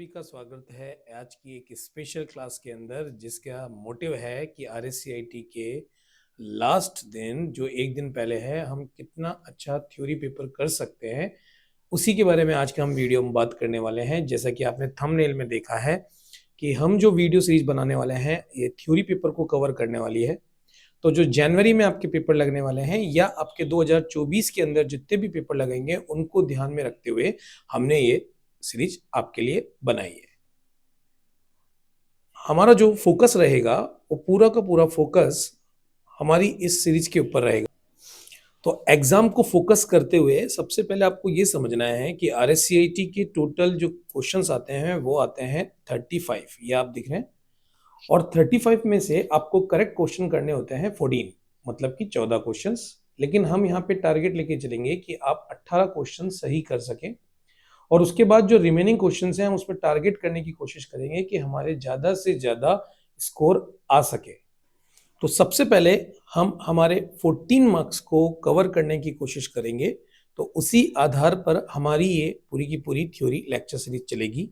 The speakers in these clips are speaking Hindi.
सभी का स्वागत है आज की एक स्पेशल क्लास के अंदर जिसका मोटिव है कि आरएससीआईटी के लास्ट दिन जो एक दिन पहले है हम कितना अच्छा थ्योरी पेपर कर सकते हैं उसी के बारे में आज के हम वीडियो में बात करने वाले हैं। जैसा कि आपने थंबनेल में देखा है कि हम जो वीडियो सीरीज बनाने वाले हैं ये थ्योरी पेपर को कवर करने वाली है। तो जो जनवरी में आपके पेपर लगने वाले हैं या आपके 2024 के अंदर जितने भी पेपर लगेंगे उनको ध्यान में रखते हुए हमने ये सीरीज आपके लिए बनाई है। हमारा जो फोकस रहेगा वो पूरा का पूरा फोकस हमारी इस सीरीज के ऊपर रहेगा। तो एग्जाम को फोकस करते हुए सबसे पहले आपको ये समझना है कि आरएससीआईटी के टोटल जो क्वेश्चंस आते हैं वो आते हैं 35, ये आप दिख रहे हैं। और 35 में से आपको करेक्ट क्वेश्चन करने होते हैं 14, मतलब कि 14 क्वेश्चंस। लेकिन हम यहाँ पे टारगेट लेके चलेंगे कि आप 18 क्वेश्चन सही कर सकें और उसके बाद जो रिमेनिंग क्वेश्चंस हैं हम उसमें टारगेट करने की कोशिश करेंगे कि हमारे ज़्यादा से ज़्यादा स्कोर आ सके। तो सबसे पहले हम हमारे 14 मार्क्स को कवर करने की कोशिश करेंगे। तो उसी आधार पर हमारी ये पूरी की पूरी थ्योरी लेक्चर सीरीज चलेगी।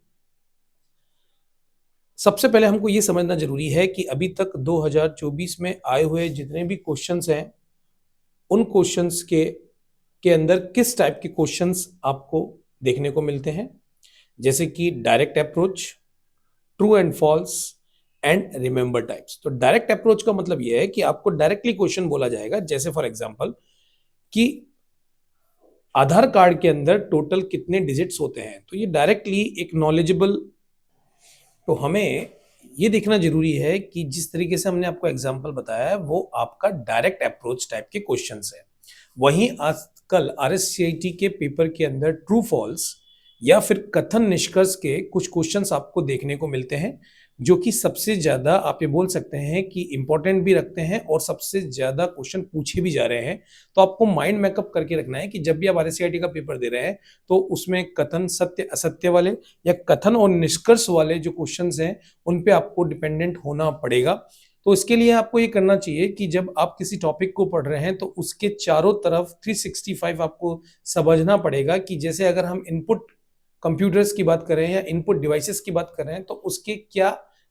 सबसे पहले हमको ये समझना जरूरी है कि अभी तक 2024 में आए हुए जितने भी क्वेश्चंस हैं उन क्वेश्चंस के अंदर किस टाइप के क्वेश्चंस आपको देखने को मिलते हैं, जैसे कि direct approach, true and false and remember types. तो डायरेक्ट अप्रोच का मतलब यह है कि आपको डायरेक्टली क्वेश्चन बोला जाएगा, जैसे फॉर एग्जांपल कि आधार कार्ड के अंदर टोटल कितने डिजिट्स होते हैं। तो ये डायरेक्टली एक नॉलेजेबल, तो हमें ये देखना जरूरी है कि जिस तरीके से हमने आपको एग्जांपल बताया है वो आपका डायरेक्ट अप्रोच टाइप के क्वेश्चंस है। वहीं आजकल आरएससीआईटी के पेपर के अंदर ट्रू फॉल्स या फिर कथन निष्कर्ष के कुछ क्वेश्चंस आपको देखने को मिलते हैं जो कि सबसे ज्यादा आप ये बोल सकते हैं कि इंपॉर्टेंट भी रखते हैं और सबसे ज्यादा क्वेश्चन पूछे भी जा रहे हैं। तो आपको माइंड मेकअप करके रखना है कि जब भी आप आरएससीआईटी का पेपर दे रहे हैं तो उसमें कथन सत्य असत्य वाले या कथन और निष्कर्ष वाले जो क्वेश्चंस हैं उन पे आपको डिपेंडेंट होना पड़ेगा। तो इसके लिए आपको ये करना चाहिए कि जब आप किसी टॉपिक को पढ़ रहे हैं तो उसके चारों तरफ 365 आपको समझना पड़ेगा कि जैसे अगर हम इनपुट कंप्यूटर्स की बात करें या इनपुट डिवाइसेस की बात कर रहे हैं तो उसके क्या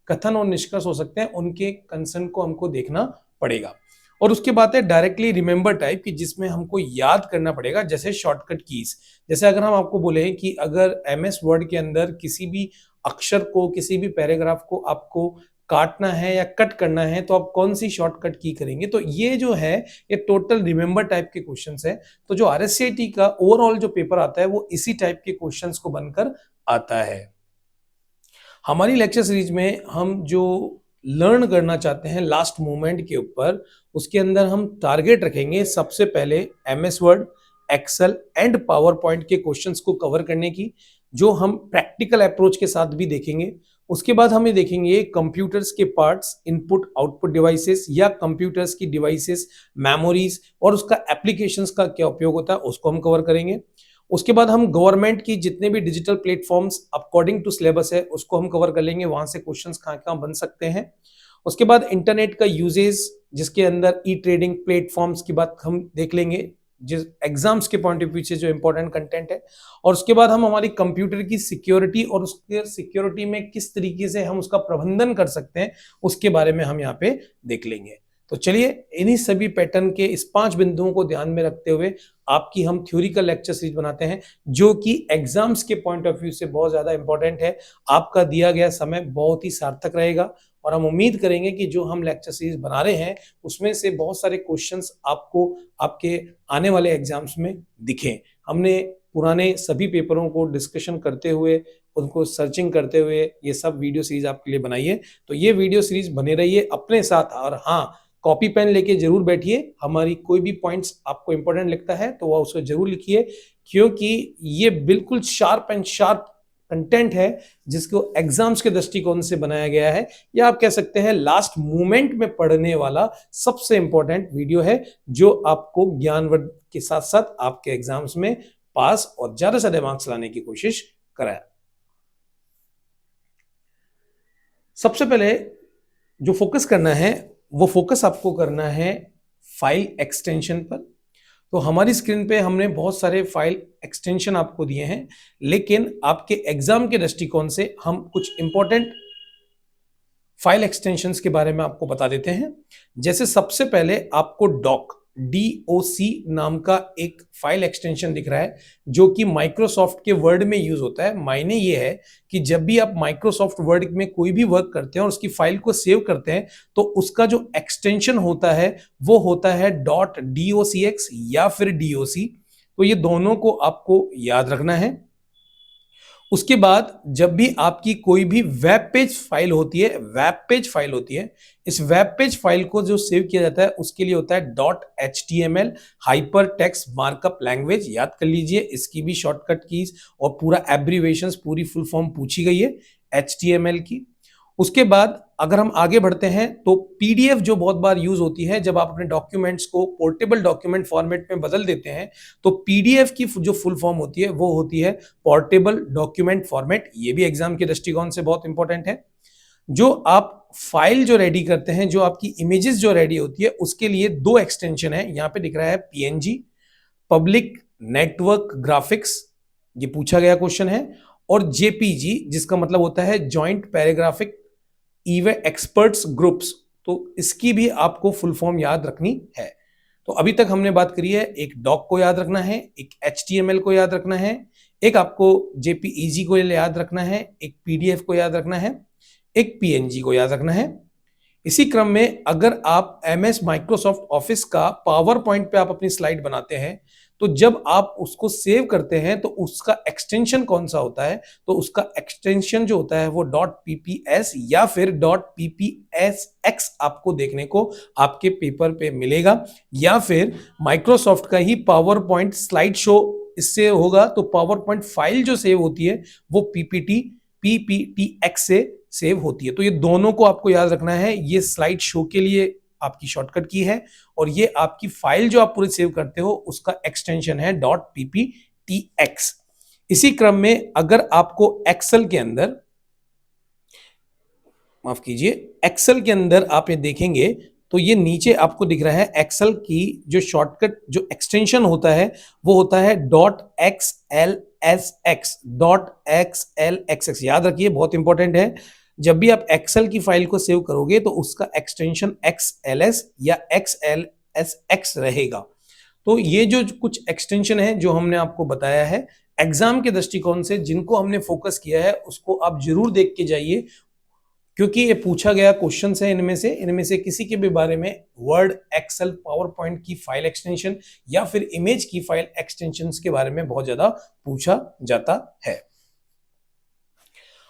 कथन और निष्कर्ष हो सकते हैं, उनके कंसर्न को हमको देखना पड़ेगा। और उसके बाद है डायरेक्टली रिमेंबर टाइप की, जिसमें हमको याद करना पड़ेगा, जैसे शॉर्टकट कीज। जैसे अगर हम आपको बोले कि अगर एमएस वर्ड के अंदर किसी भी अक्षर को, किसी भी पैराग्राफ को आपको काटना है या कट करना है तो आप कौन सी शॉर्टकट की करेंगे। तो ये जो है ये टोटल रिमेंबर टाइप के क्वेश्चंस है। तो जो आरएससीआईटी का ओवरऑल जो पेपर आता है वो इसी टाइप के क्वेश्चंस को बनकर आता है। हमारी लेक्चर सीरीज में हम जो लर्न करना चाहते हैं लास्ट मोमेंट के ऊपर, उसके अंदर हम टारगेट रखेंगे सबसे पहले MS Word, Excel and PowerPoint के क्वेश्चंस को कवर करने की, जो हम प्रैक्टिकल अप्रोच के साथ भी देखेंगे। उसके बाद हमें देखेंगे कंप्यूटर्स के पार्ट्स, इनपुट आउटपुट डिवाइसेस या कंप्यूटर्स की डिवाइसेस, मेमोरीज और उसका एप्लीकेशंस का क्या उपयोग होता है उसको हम कवर करेंगे। उसके बाद हम गवर्नमेंट की जितने भी digital platforms according to syllabus है उसको हम कवर कर लेंगे, वहां से क्वेश्चंस कहाँ कहाँ बन सकते हैं। उसके बाद इंटरनेट का यूजेस, जिसके अंदर ई ट्रेडिंग प्लेटफॉर्म्स की बात हम देख लेंगे जिस एग्जाम्स के पॉइंट ऑफ व्यू से जो इंपॉर्टेंट कंटेंट है। और उसके बाद हम हमारी कंप्यूटर की सिक्योरिटी और उसके सिक्योरिटी में किस तरीके से हम उसका प्रबंधन कर सकते हैं उसके बारे में हम यहाँ पे देख लेंगे। तो चलिए इन्हीं सभी पैटर्न के इस 5 बिंदुओं को ध्यान में रखते हुए आपकी हम थ्योरिकल लेक्चर सीरीज बनाते हैं जो कि एग्जाम्स के पॉइंट ऑफ व्यू से बहुत ज्यादा इंपॉर्टेंट है। आपका दिया गया समय बहुत ही सार्थक रहेगा और हम उम्मीद करेंगे कि जो हम लेक्चर सीरीज बना रहे हैं उसमें से बहुत सारे क्वेश्चंस आपको आपके आने वाले एग्जाम्स में दिखें। हमने पुराने सभी पेपरों को डिस्कशन करते हुए, उनको सर्चिंग करते हुए ये सब वीडियो सीरीज आपके लिए बनाई है। तो ये वीडियो सीरीज बने रहिए अपने साथ, और हाँ, कॉपी पेन लेके जरूर बैठिए। हमारी कोई भी पॉइंट्स आपको इंपॉर्टेंट लगता है तो वह उसको जरूर लिखिए, क्योंकि ये बिल्कुल शार्प एंड शार्प कंटेंट है जिसको एग्जाम्स के दृष्टिकोण से बनाया गया है, या आप कह सकते हैं लास्ट मोमेंट में पढ़ने वाला सबसे इंपॉर्टेंट वीडियो है जो आपको ज्ञानवर्धन के साथ साथ आपके एग्जाम्स में पास और ज्यादा से ज्यादा मार्क्स लाने की कोशिश कराया। सबसे पहले जो फोकस करना है वो फोकस आपको करना है फाइल एक्सटेंशन पर। तो हमारी स्क्रीन पे हमने बहुत सारे फाइल एक्सटेंशन आपको दिए हैं, लेकिन आपके एग्जाम के दृष्टिकोण से हम कुछ इंपॉर्टेंट फाइल एक्सटेंशंस के बारे में आपको बता देते हैं। जैसे सबसे पहले आपको DOC नाम का एक फाइल एक्सटेंशन दिख रहा है, जो कि माइक्रोसॉफ्ट के वर्ड में यूज होता है। मायने ये है कि जब भी आप माइक्रोसॉफ्ट वर्ड में कोई भी वर्क करते हैं और उसकी फाइल को सेव करते हैं, तो उसका जो एक्सटेंशन होता है वो होता है .docx या फिर DOC। तो ये दोनों को आपको याद रखना है। उसके बाद जब भी आपकी कोई भी वेब पेज फाइल होती है, इस वेब पेज फाइल को जो सेव किया जाता है उसके लिए होता है .html hyper text markup language. याद कर लीजिए, इसकी भी शॉर्टकट कीज और पूरा एब्रीवेशंस, पूरी फुल फॉर्म पूछी गई है HTML की। उसके बाद अगर हम आगे बढ़ते हैं तो PDF जो बहुत बार यूज होती है, जब आप अपने डॉक्यूमेंट्स को पोर्टेबल डॉक्यूमेंट फॉर्मेट में बदल देते हैं, तो PDF की जो फुल फॉर्म होती है वो होती है पोर्टेबल डॉक्यूमेंट फॉर्मेट। ये भी एग्जाम के दृष्टिकोण से बहुत इंपॉर्टेंट है। जो आप फाइल जो रेडी करते हैं, जो आपकी इमेजेस जो रेडी होती है, उसके लिए दो एक्सटेंशन है। यहां पे दिख रहा है PNG, पब्लिक नेटवर्क ग्राफिक्स, ये पूछा गया क्वेश्चन है, और JPG जिसका मतलब होता है जॉइंट पैराग्राफिक इवे एक्सपर्ट्स ग्रुप्स। तो इसकी भी आपको फुल फॉर्म याद रखनी है। तो अभी तक हमने बात करी है, एक डॉक को याद रखना है, एक HTML को याद रखना है, एक आपको JPEG को याद रखना है, एक PDF को याद रखना है, एक PNG को याद रखना है। इसी क्रम में अगर आप MS माइक्रोसॉफ्ट ऑफिस का पावर पॉइंट पे आप अपनी स्लाइड बनाते हैं, तो जब आप उसको सेव करते हैं तो उसका एक्सटेंशन कौन सा होता है, तो उसका एक्सटेंशन जो होता है वो .PPS या फिर .PPSX आपको देखने को आपके पेपर पे मिलेगा, या फिर माइक्रोसॉफ्ट का ही पावर पॉइंट स्लाइड शो इससे होगा। तो पावर पॉइंट फाइल जो सेव होती है वो PPTX से सेव होती है। तो ये दोनों को आपको याद रखना है। ये स्लाइड शो के लिए आपकी शॉर्टकट की है, और ये आपकी फाइल जो आप पूरी सेव करते हो उसका एक्सटेंशन है .PPTX। इसी क्रम में अगर आपको एक्सेल के अंदर, माफ कीजिए, एक्सेल के अंदर आप ये देखेंगे तो ये नीचे आपको दिख रहा है एक्सेल की जो शॉर्टकट जो एक्सटेंशन होता है वो होता है .XLSX। याद रखिए, बहुत इंपॉर्टेंट है। जब भी आप एक्सेल की फाइल को सेव करोगे तो उसका एक्सटेंशन XLS या XLSX रहेगा। तो ये जो कुछ एक्सटेंशन है जो हमने आपको बताया है, एग्जाम के दृष्टिकोण से जिनको हमने फोकस किया है उसको आप जरूर देख के जाइए, क्योंकि ये पूछा गया क्वेश्चंस है। इनमें से किसी के भी बारे में वर्ड, एक्सेल, पावर पॉइंट की फाइल एक्सटेंशन या फिर इमेज की फाइल एक्सटेंशंस के बारे में बहुत ज्यादा पूछा जाता है।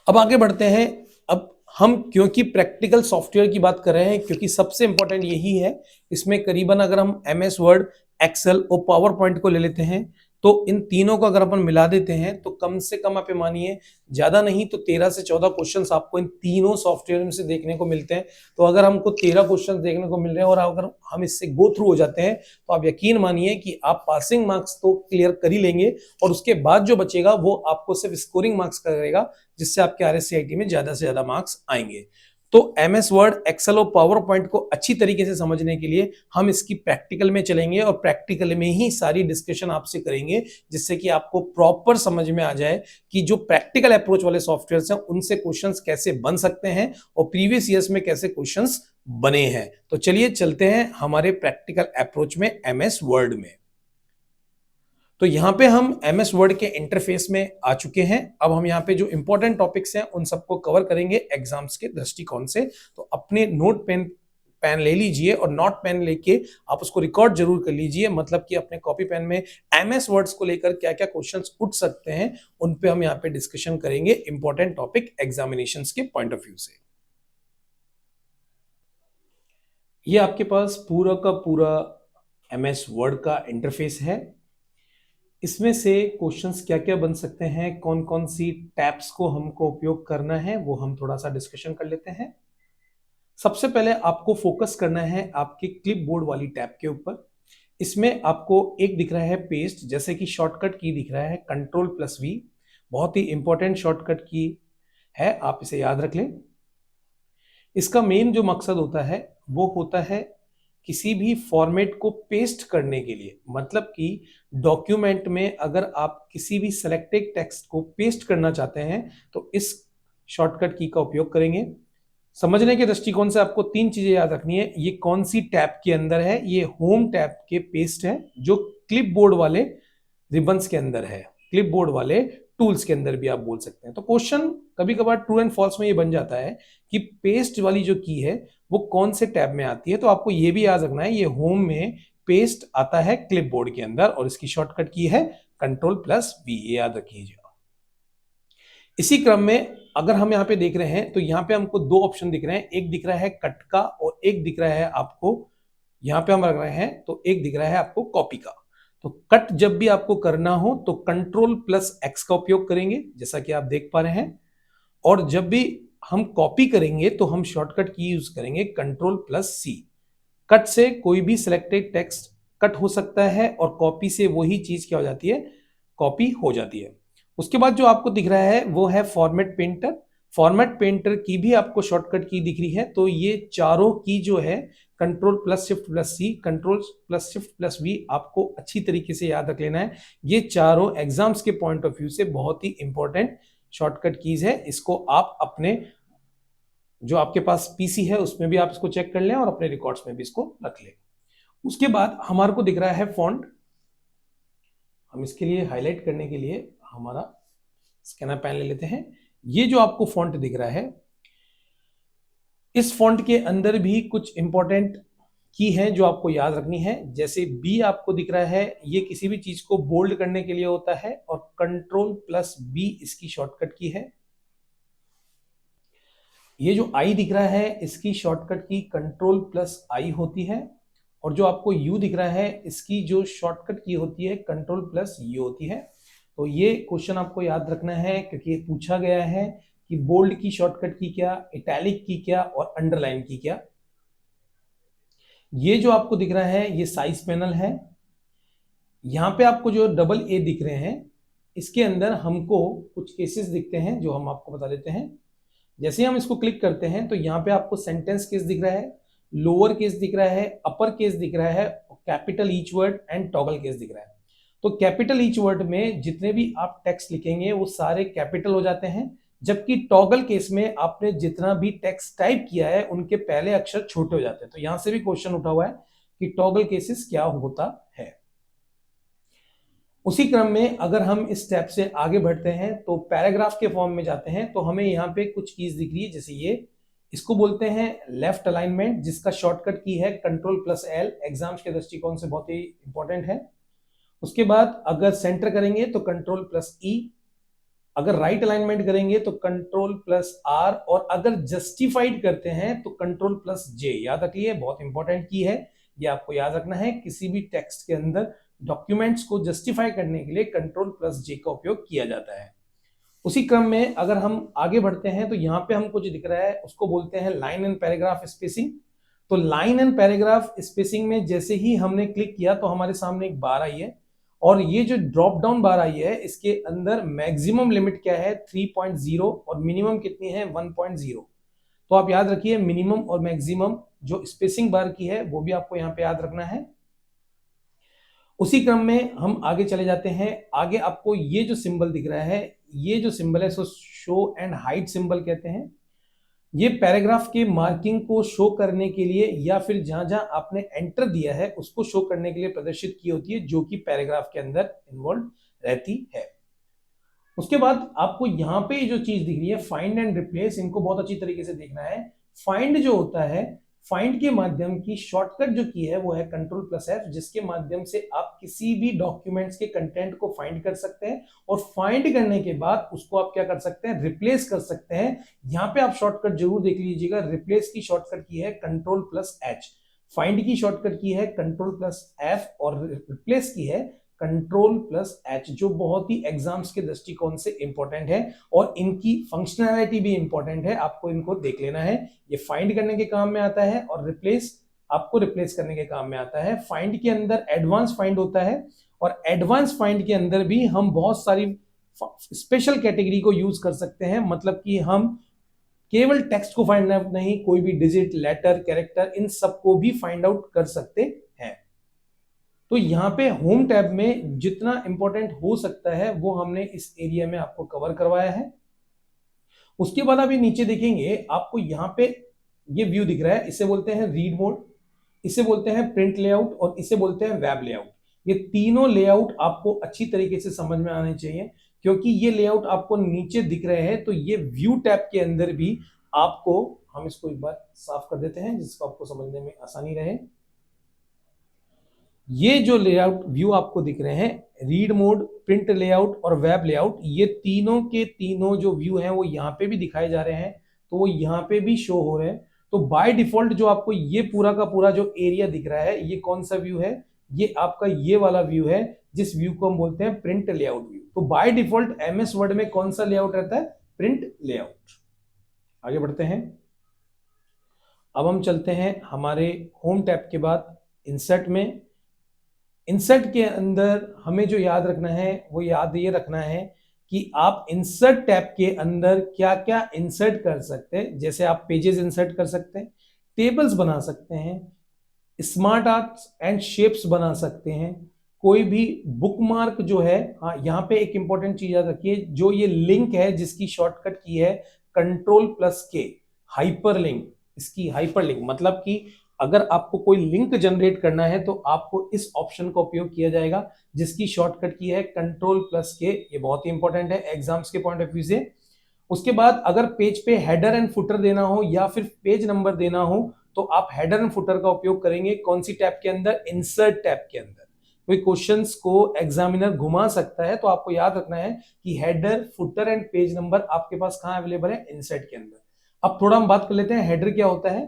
अब आगे बढ़ते हैं। अब हम क्योंकि प्रैक्टिकल सॉफ्टवेयर की बात कर रहे हैं, क्योंकि सबसे इंपॉर्टेंट यही है, इसमें करीबन अगर हम MS वर्ड, एक्सेल और पावर पॉइंट को ले लेते हैं तो इन तीनों को अगर अपन मिला देते हैं तो कम से कम आप मानिए ज्यादा नहीं तो 13 से 14 क्वेश्चंस आपको इन तीनों सॉफ्टवेयर में से देखने को मिलते हैं। तो अगर हमको 13 क्वेश्चंस देखने को मिल रहे हैं और अगर हम इससे गो थ्रू हो जाते हैं तो आप यकीन मानिए कि आप पासिंग मार्क्स तो क्लियर कर ही लेंगे, और उसके बाद जो बचेगा वो आपको सिर्फ स्कोरिंग मार्क्स करेगा, जिससे आपके RSCIT में ज्यादा से ज्यादा मार्क्स आएंगे। तो MS वर्ड, एक्सेल और पावर पॉइंट को अच्छी तरीके से समझने के लिए हम इसकी प्रैक्टिकल में चलेंगे और प्रैक्टिकल में ही सारी डिस्कशन आपसे करेंगे, जिससे कि आपको प्रॉपर समझ में आ जाए कि जो प्रैक्टिकल अप्रोच वाले सॉफ्टवेयर्स हैं उनसे क्वेश्चंस कैसे बन सकते हैं और प्रीवियस ईयर्स में कैसे क्वेश्चंस बने हैं। तो चलिए चलते हैं हमारे प्रैक्टिकल अप्रोच में MS वर्ड में। तो यहाँ पे हम MS वर्ड के इंटरफेस में आ चुके हैं। अब हम यहाँ पे जो इंपॉर्टेंट टॉपिक्स हैं उन सबको कवर करेंगे एग्जाम्स के दृष्टिकोण से। तो अपने नोट पेन ले लीजिए और नोट पेन लेके आप उसको रिकॉर्ड जरूर कर लीजिए, मतलब कि अपने कॉपी पेन में MS वर्ड्स को लेकर क्या क्या क्वेश्चंस उठ सकते हैं उन पे हम यहाँ पे डिस्कशन करेंगे, इंपॉर्टेंट टॉपिक एग्जामिनेशंस के पॉइंट ऑफ व्यू से। ये आपके पास पूरा का पूरा MS वर्ड का इंटरफेस है। इसमें से क्वेश्चंस क्या क्या बन सकते हैं, कौन कौन सी टैब्स को हमको उपयोग करना है, वो हम थोड़ा सा डिस्कशन कर लेते हैं। सबसे पहले आपको फोकस करना है आपके क्लिपबोर्ड वाली टैब के ऊपर। इसमें आपको एक दिख रहा है पेस्ट, जैसे कि शॉर्टकट की दिख रहा है Ctrl+V, बहुत ही इंपॉर्टेंट शॉर्टकट की है, आप इसे याद रख लें। इसका मेन जो मकसद होता है वो होता है किसी भी फॉर्मेट को पेस्ट करने के लिए, मतलब कि डॉक्यूमेंट में अगर आप किसी भी सेलेक्टेड टेक्स्ट को पेस्ट करना चाहते हैं तो इस शॉर्टकट की का उपयोग करेंगे। समझने के दृष्टिकोण से आपको 3 चीजें याद रखनी है। ये कौन सी टैब के अंदर है? ये होम टैब के पेस्ट है, जो क्लिपबोर्ड वाले रिबन्स के अंदर है, क्लिपबोर्ड वाले टूल्स के अंदर भी आप बोल सकते हैं। तो क्वेश्चन कभी कभार ट्रू एंड फॉल्स में ये बन जाता है कि पेस्ट वाली जो की है वो कौन से टैब में आती है। तो आपको ये भी याद रखना है, ये होम में पेस्ट आता है क्लिपबोर्ड के अंदर और इसकी शॉर्टकट की है Ctrl+V, ये याद रखिएगा। इसी क्रम में अगर हम यहाँ पे देख रहे हैं तो यहाँ पे हमको 2 ऑप्शन दिख रहे हैं, एक दिख रहा है कट का और एक दिख रहा है आपको, यहाँ पे हम रख रहे हैं तो एक दिख रहा है आपको कॉपी का। तो कट जब भी आपको करना हो तो Ctrl+X का उपयोग करेंगे, जैसा कि आप देख पा रहे हैं, और जब भी हम कॉपी करेंगे तो हम शॉर्टकट की यूज करेंगे Ctrl+C। कट से कोई भी सिलेक्टेड टेक्स्ट कट हो सकता है और कॉपी से वही चीज क्या हो जाती है, कॉपी हो जाती है। उसके बाद जो आपको दिख रहा है वो है फॉर्मेट पेंटर। फॉर्मेट पेंटर की भी आपको शॉर्टकट की दिख रही है। तो ये चारों की जो है Ctrl+Shift+C, Ctrl+Shift+V आपको अच्छी तरीके से याद रख लेना है। ये चारों एग्जाम्स के पॉइंट ऑफ व्यू से बहुत ही इंपॉर्टेंट शॉर्टकट कीज है। इसको आप अपने जो आपके पास पीसी है उसमें भी आप इसको चेक कर लें और अपने रिकॉर्ड्स में भी इसको रख लें। उसके बाद हमारे को दिख रहा है फॉन्ट। हम इसके लिए हाईलाइट करने के लिए हमारा स्कैनर पेन ले लेते हैं। ये जो आपको फॉन्ट दिख रहा है, इस फॉन्ट के अंदर भी कुछ इंपॉर्टेंट की है जो आपको याद रखनी है। जैसे बी आपको दिख रहा है, ये किसी भी चीज को बोल्ड करने के लिए होता है और Ctrl+B इसकी शॉर्टकट की है। ये जो आई दिख रहा है इसकी शॉर्टकट की Ctrl+I होती है और जो आपको यू दिख रहा है इसकी जो शॉर्टकट की होती है Ctrl+U होती है। तो ये क्वेश्चन आपको याद रखना है क्योंकि पूछा गया है कि बोल्ड की शॉर्टकट की क्या, इटैलिक की क्या और अंडरलाइन की क्या। ये जो आपको दिख रहा है ये साइज पैनल है। यहां पे आपको जो AA दिख रहे हैं इसके अंदर हमको कुछ केसेस दिखते हैं जो हम आपको बता देते हैं। जैसे हम इसको क्लिक करते हैं तो यहाँ पे आपको सेंटेंस केस दिख रहा है, लोअर केस दिख रहा है, अपर केस दिख रहा है, capital each word and toggle case दिख रहा है। तो कैपिटल ईच वर्ड में जितने भी आप टेक्स्ट लिखेंगे वो सारे कैपिटल हो जाते हैं, जबकि टॉगल केस में आपने जितना भी टेक्स्ट टाइप किया है उनके पहले अक्षर छोटे हो जाते हैं। तो यहां से भी क्वेश्चन उठा हुआ है कि टॉगल केसेस क्या होता है। उसी क्रम में अगर हम इस स्टेप से आगे बढ़ते हैं तो पैराग्राफ के फॉर्म में जाते हैं तो हमें यहाँ पे कुछ कीज दिख रही है। जैसे ये, इसको बोलते हैं लेफ्ट अलाइनमेंट, जिसका शॉर्टकट की है Ctrl+L। एग्जाम्स के दृष्टिकोण से बहुत ही इंपॉर्टेंट है। उसके बाद अगर सेंटर करेंगे तो Ctrl+E, अगर राइट अलाइनमेंट करेंगे तो Ctrl+R और अगर जस्टिफाइड करते हैं तो Ctrl+J। याद रखिए, बहुत इंपॉर्टेंट की है, ये आपको याद रखना है। किसी भी टेक्स्ट के अंदर डॉक्यूमेंट्स को जस्टिफाई करने के लिए Ctrl+J का उपयोग किया जाता है। उसी क्रम में अगर हम आगे बढ़ते हैं तो यहाँ पे हमको जो दिख रहा है उसको बोलते हैं लाइन एंड पैराग्राफ स्पेसिंग। तो लाइन एंड पैराग्राफ स्पेसिंग में जैसे ही हमने क्लिक किया तो हमारे सामने एक बार आई है और ये जो ड्रॉप डाउन बार आई है इसके अंदर मैक्सिमम लिमिट क्या है 3.0 और मिनिमम कितनी है 1.0। तो आप याद रखिए मिनिमम और मैक्सिमम जो स्पेसिंग बार की है वो भी आपको यहाँ पे याद रखना है। उसी क्रम में हम आगे चले जाते हैं। आगे आपको ये जो सिंबल दिख रहा है, ये जो सिंबल है सो शो एंड हाइड सिंबल कहते हैं। ये पैराग्राफ के मार्किंग को शो करने के लिए या फिर जहां जहां आपने एंटर दिया है उसको शो करने के लिए प्रदर्शित की होती है, जो कि पैराग्राफ के अंदर इन्वॉल्व रहती है। उसके बाद आपको यहाँ पे जो चीज दिख रही है फाइंड एंड रिप्लेस, इनको बहुत अच्छी तरीके से देखना है। फाइंड जो होता है, फाइंड के माध्यम की शॉर्टकट जो की है वो है Ctrl+F, जिसके माध्यम से आप किसी भी डॉक्यूमेंट्स के कंटेंट को फाइंड कर सकते हैं और फाइंड करने के बाद उसको आप क्या कर सकते हैं, रिप्लेस कर सकते हैं। यहां पे आप शॉर्टकट जरूर देख लीजिएगा। रिप्लेस की शॉर्टकट की है Ctrl+H, फाइंड की शॉर्टकट की है Ctrl+F और रिप्लेस की है Ctrl+H, जो बहुत ही एग्जाम्स के दृष्टिकोण से इंपॉर्टेंट है और इनकी फंक्शनैलिटी भी इंपॉर्टेंट है। आपको इनको देख लेना है। ये फाइंड करने के काम में आता है और रिप्लेस आपको रिप्लेस करने के काम में आता है। फाइंड के अंदर एडवांस फाइंड होता है और एडवांस फाइंड के अंदर भी हम बहुत सारी स्पेशल कैटेगरी को यूज कर सकते हैं। मतलब कि हम केवल टेक्स्ट को फाइंड आउट नहीं, कोई भी डिजिट, लेटर, कैरेक्टर, इन सबको भी फाइंड आउट कर सकते हैं। तो यहां पे होम टैब में जितना इंपॉर्टेंट हो सकता है वो हमने इस एरिया में आपको कवर करवाया है। उसके बाद अभी नीचे देखेंगे, आपको यहां पे ये व्यू दिख रहा है, इसे बोलते हैं रीड मोड, इसे बोलते हैं प्रिंट लेआउट और इसे बोलते हैं वेब लेआउट। ये तीनों लेआउट आपको अच्छी तरीके से समझ में आने चाहिए, क्योंकि ये लेआउट आपको नीचे दिख रहे हैं। तो ये व्यू टैब के अंदर भी आपको, हम इसको एक बार साफ कर देते हैं जिसको आपको समझने में आसानी रहे। ये जो लेआउट व्यू आपको दिख रहे हैं, रीड मोड, प्रिंट लेआउट और वेब लेआउट, ये तीनों के तीनों जो व्यू हैं वो यहाँ पे भी दिखाए जा रहे हैं, तो वो यहाँ पे भी शो हो रहे हैं। तो बाय डिफॉल्ट जो आपको ये पूरा का पूरा जो एरिया दिख रहा है, ये कौन सा व्यू है? ये आपका ये वाला व्यू है, जिस व्यू को हम बोलते हैं प्रिंट लेआउट व्यू। तो बाय डिफॉल्ट एमएस वर्ड में कौन सा लेआउट रहता है? Print layout. आगे बढ़ते हैं, अब हम चलते हैं हमारे होम टैब के बाद इंसर्ट में। इंसर्ट के अंदर हमें जो याद रखना है वो याद ये रखना है कि आप इंसर्ट टैब के अंदर क्या क्या इंसर्ट कर सकते हैं। जैसे आप पेजेस इंसर्ट कर सकते हैं, टेबल्स बना सकते हैं, स्मार्ट आर्ट्स एंड शेप्स बना सकते हैं, कोई भी बुकमार्क जो है। हाँ, यहाँ पे एक इंपॉर्टेंट चीज याद रखिए, जो ये लिंक है जिसकी शॉर्टकट की है Ctrl+K, हाइपर लिंक। इसकी हाइपर लिंक मतलब कि अगर आपको कोई लिंक जनरेट करना है तो आपको इस ऑप्शन का उपयोग किया जाएगा, जिसकी शॉर्टकट की है Ctrl+K। ये बहुत ही इंपॉर्टेंट है एग्जाम्स के पॉइंट ऑफ व्यू से। उसके बाद अगर पेज पे हेडर एंड फुटर देना हो या फिर पेज नंबर देना हो तो आप हेडर एंड फुटर का उपयोग करेंगे। कौन सी टैब के अंदर? इंसर्ट टैब के अंदर। कोई क्वेश्चंस को एग्जामिनर घुमा सकता है तो आपको याद रखना है कि header, footer and page number आपके पास कहां अवेलेबल है? इंसर्ट के अंदर। अब थोड़ा हम बात कर लेते हैं हेडर क्या होता है।